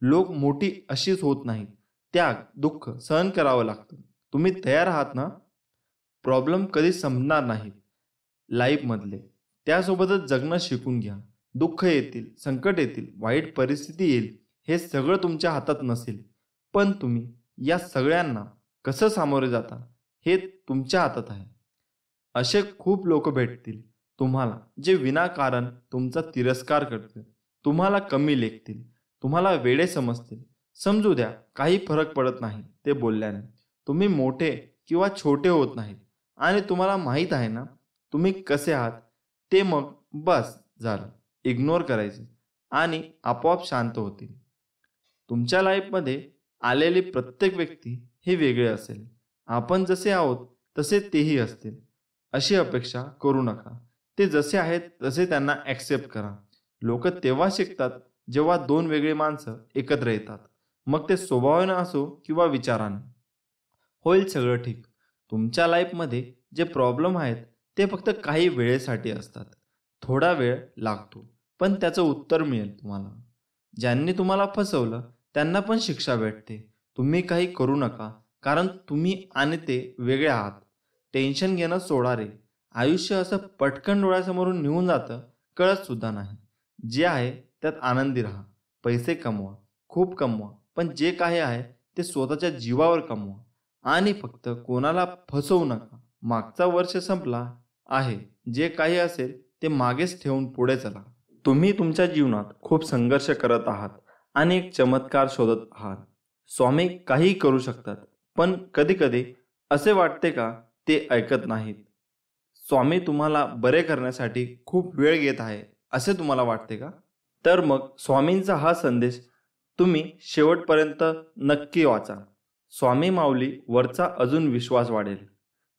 लोक मोठी अशीच होत नाहीत. त्याग, दुःख सहन करावं लागतं. तुम्ही तयार आहात ना? प्रॉब्लेम कधी संपणार नाहीत लाईफमधले. त्यासोबतच जगणं शिकून घ्या. दुःख येतील, संकट येतील, वाईट परिस्थिती येईल, हे सगळं तुमच्या हातात नसेल, पण तुम्ही या सगळ्यांना कसं सामोरे जाता हे तुमच्या हातात आहे. असे खूप लोक भेटतील तुम्हाला, जे विनाकारण तुमचा तिरस्कार करतील, तुम्हाला कमी लेखतील, तुम्हाला वेडे समजतील. समजू द्या, काही फरक पडत नाही ते बोलल्याने. तुम्ही मोठे किंवा छोटे होत नाहीत आणि तुम्हाला माहीत आहे ना तुम्ही कसे आहात ते. मग बस झालं. इग्नोर करायचे आणि आपोआप शांत होतील. तुमच्या लाईफमध्ये आलेली प्रत्येक व्यक्ती हे वेगळे असेल. आपण जसे आहोत तसे तेही असतील अशी अपेक्षा करू नका. ते जसे आहेत तसे त्यांना ॲक्सेप्ट करा. लोक तेव्हा शिकतात जेव्हा दोन वेगळी माणसं एकत्र येतात. मग ते स्वभावानं असो किंवा विचाराने. होईल सगळं ठीक. तुमच्या लाईफमध्ये जे प्रॉब्लेम आहेत ते फक्त काही वेळेसाठी असतात. थोडा वेळ लागतो, पण त्याचं उत्तर मिळेल तुम्हाला. ज्यांनी तुम्हाला फसवलं त्यांना पण शिक्षा भेटते. तुम्ही काही करू नका, कारण तुम्ही आणि ते वेगळे आहात. टेन्शन घेणं सोडा रे. आयुष्य असं पटकन डोळ्यासमोरून निघून जातं, कळत सुद्धा नाही. जे आहे त्यात आनंदी राहा. पैसे कमवा, खूप कमवा, पण जे काही आहे ते स्वतःच्या जीवावर कमवा आणि फक्त कोणाला फसवू नका. मागचा वर्ष संपला आहे. जे काही असेल ते मागेच ठेवून पुढे चला. तुम्ही तुमच्या जीवनात खूप संघर्ष करत आहात आणि एक चमत्कार शोधत आहात. स्वामी काही करू शकतात, पण कधी कधी असे वाटते का ते ऐकत नाहीत. स्वामी तुम्हाला बरे करण्यासाठी खूप वेळ घेत आहे असे तुम्हाला वाटते का? तर मग स्वामींचा हा संदेश तुम्ही शेवटपर्यंत नक्की वाचा. स्वामी माऊली वरचा अजून विश्वास वाढेल.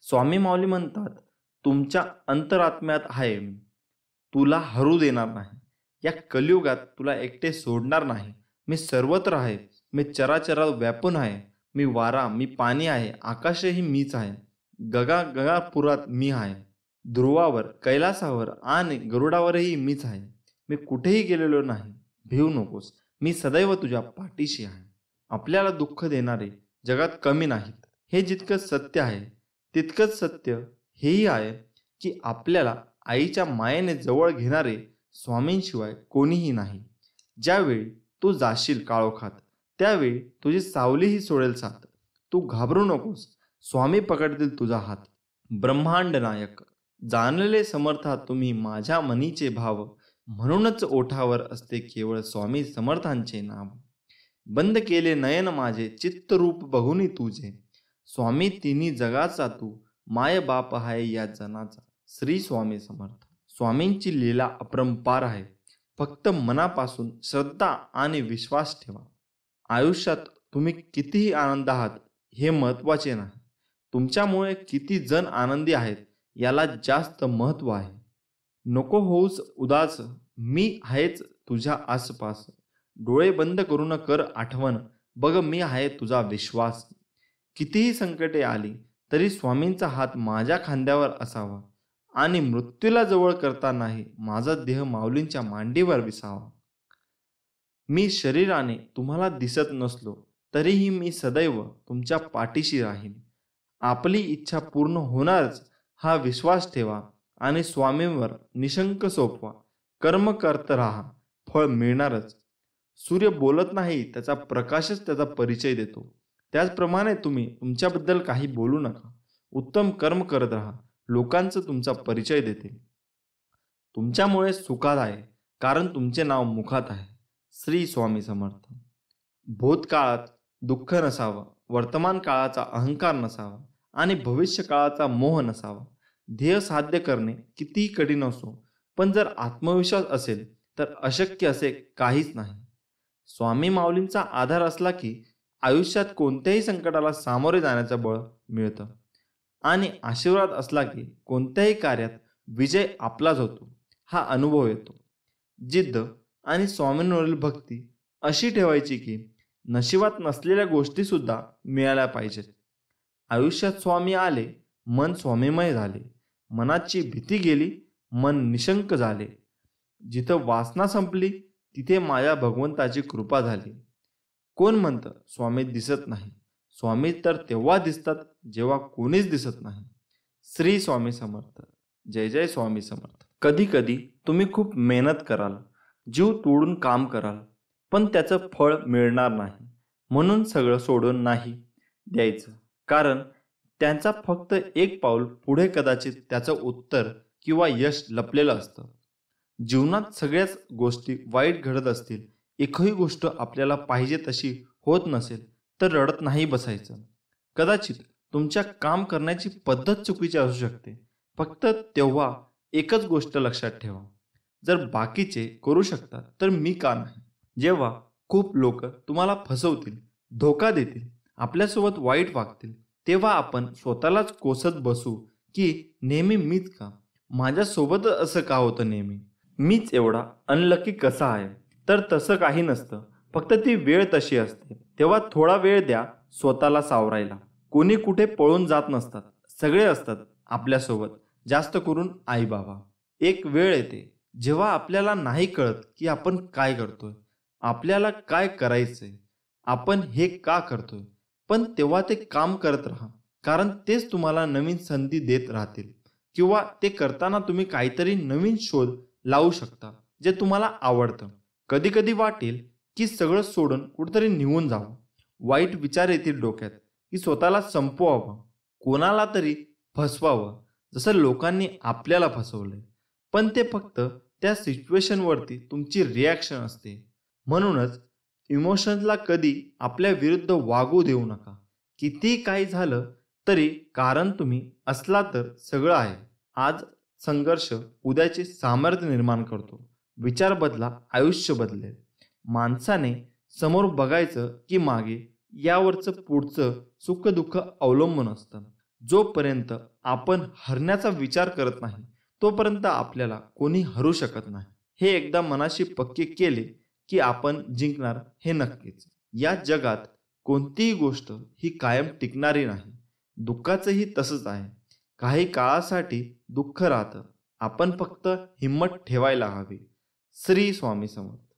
स्वामी माऊली म्हणतात, तुमच्या अंतरात्म्यात आहे मी, तुला हरू देणार नाही. या कलियुगात तुला एकटे सोडणार नाही. मी सर्वत्र आहे. मी चराचरात व्यापून आहे. मी वारा, मी पाणी आहे. आकाशही मीच आहे. गगापुरात मी आहे. ध्रुवावर, कैलासावर आणि गरुडावरही मीच आहे. मी कुठेही गेलेलो नाही. भिवू नकोस. मी सदैव तुझ्या पाठीशी आहे. आपल्याला दुःख देणारे जगात कमी नाहीत. हे जितकं सत्य आहे तितकंच सत्य हेही आहे की आपल्याला आईच्या मायेने जवळ घेणारे स्वामींशिवाय कोणीही नाही. ज्यावेळी तू जाशील काळोखात त्यावेळी तुझी सावलीही सोडेल साथ. तू घाबरू नकोस, स्वामी पकडतील तुझा हात. ब्रह्मांड नायक जाणले समर्था तुम्ही माझ्या मनीचे भाव, म्हणूनच ओठावर असते केवळ स्वामी समर्थांचे नाव. बंद केले नयन माझे चित्तरूप बघुनी तुझे, स्वामी तिन्ही जगाचा तू माय बाप आहे या जनाचा. श्री स्वामी समर्थ. स्वामींची लीला अपरंपार आहे. फक्त मनापासून श्रद्धा आणि विश्वास ठेवा. आयुष्यात तुम्ही कितीही आनंद आहात हे महत्त्वाचे नाही, तुमच्यामुळे किती जण आनंदी आहेत याला जास्त महत्त्व आहे. नको होऊस उदास, मी आहेच तुझ्या आसपास. डोळे बंद करून कर आठवण, बघ मी आहे तुझा विश्वास. कितीही संकटे आली तरी स्वामींचा हात माझ्या खांद्यावर असावा आणि मृत्यूला जवळ करतानाही माझा देह माऊलींच्या मांडीवर विसावा. मी शरीराने तुम्हाला दिसत नसलो तरीही मी सदैव तुमच्या पाठीशी राहीन. आपली इच्छा पूर्ण होणारच हा विश्वास ठेवा आणि स्वामींवर निशंक सोपवा. कर्म करत राहा, फळ मिळणारच. सूर्य बोलत नाही, त्याचा प्रकाशच त्याचा परिचय देतो. त्याचप्रमाणे तुम्ही तुमच्याबद्दल काही बोलू नका. उत्तम कर्म करत राहा, लोकांचं तुमचा परिचय देतील. तुमच्यामुळे सुखात आहे कारण तुमचे नाव मुखात आहे. श्री स्वामी समर्थ. भूतकाळात दुःख नसावं, वर्तमान काळाचा अहंकार नसावा आणि भविष्य काळाचा मोह नसावा. ध्येय साध्य करणे कितीही कठीण असो, पण जर आत्मविश्वास असेल तर अशक्य असे काहीच नाही. स्वामी माऊलींचा आधार असला की आयुष्यात कोणत्याही संकटाला सामोरे जाण्याचं बळ मिळतं आणि आशीर्वाद असला की कोणत्याही कार्यात विजय आपलाच होतो हा अनुभव येतो. जिद्द आणि स्वामींवरील भक्ती अशी ठेवायची की नशिबात नसलेल्या गोष्टी सुद्धा मिळाल्या पाहिजेत. आयुष्यात स्वामी आले, मन स्वामीमय झाले. मनाची भीती गेली, मन निशंक झाले. जिथं वासना संपली तिथे माझ्या भगवंताची कृपा झाली. कोण म्हणतं स्वामी दिसत नाही? स्वामी तर तेव्हा दिसतात जेव्हा कोणीच दिसत नाही. श्री स्वामी समर्थ. जय जय स्वामी समर्थ. कधी कधी तुम्ही खूप मेहनत कराल, जीव तोडून काम कराल, पण त्याचं फळ मिळणार नाही. म्हणून सगळं सोडून नाही द्यायचं, कारण त्यांचा फक्त एक पाऊल पुढे कदाचित त्याचं उत्तर किंवा यश लपलेलं असतं. जीवनात सगळ्याच गोष्टी वाईट घडत असतील, एकही गोष्ट आपल्याला पाहिजे तशी होत नसेल तर रडत नाही बसायचं. कदाचित तुमच्या काम करण्याची पद्धत चुकीची असू शकते, फक्त तेव्हा एकच गोष्ट लक्षात ठेवा, जर बाकीचे करू शकतात तर मी का नाही. जेव्हा खूप लोक तुम्हाला फसवतील, धोका देतील, आपल्यासोबत वाईट वागतील, तेव्हा आपण स्वतःलाच कोसत बसू की नेहमी मीच का, माझ्यासोबत असं का होतं नेहमी, मीच एवढा अनलकी कसा आहे. तर तसं काही नसतं, फक्त ती वेळ तशी असते. तेव्हा थोडा वेळ द्या स्वतःला सावरायला. कोणी कुठे पळून जात नसतात, सगळे असतात आपल्यासोबत, जास्त करून आई बाबा. एक वेळ येते जेव्हा आपल्याला नाही कळत की आपण काय करतोय, आपल्याला काय करायचंय, आपण हे का करतोय, पण तेव्हा ते काम करत राहा, कारण तेच तुम्हाला नवीन संधी देत राहतील. किंवा ते करताना तुम्ही काहीतरी नवीन शोध लावू शकता जे तुम्हाला आवडतं. कधी कधी वाटेल की सगळं सोडून कुठेतरी निघून जावं. वाईट विचार येतील डोक्यात की स्वतःला संपवावं, कोणाला तरी फसवावं, जसं लोकांनी आपल्याला फसवलंय. पण ते फक्त त्या सिच्युएशनवरती तुमची रिॲक्शन असते. म्हणूनच इमोशन्सला कधी आपल्या विरुद्ध वागू देऊ नका. किती काही झालं तरी कारण तुम्ही असला तर सगळं आहे. आज संघर्ष उद्याचे सामर्थ्य निर्माण करतो. विचार बदला, आयुष्य बदलेल. माणसाने समोर बघायचं की मागे, यावरचं पुढचं सुख दुःख अवलंबून असतं. जोपर्यंत आपण हरण्याचा विचार करत नाही तोपर्यंत आपल्याला कोणी हरू शकत नाही. हे एकदा मनाशी पक्के केले की आपण जिंकणार हे नक्कीच. या जगात कोणतीही गोष्ट ही कायम टिकणारी नाही. दुःखाचंही तसंच आहे. काही काळासाठी दुःख राहतं, आपण फक्त हिंमत ठेवायला हवी. श्री स्वामी समर्थ.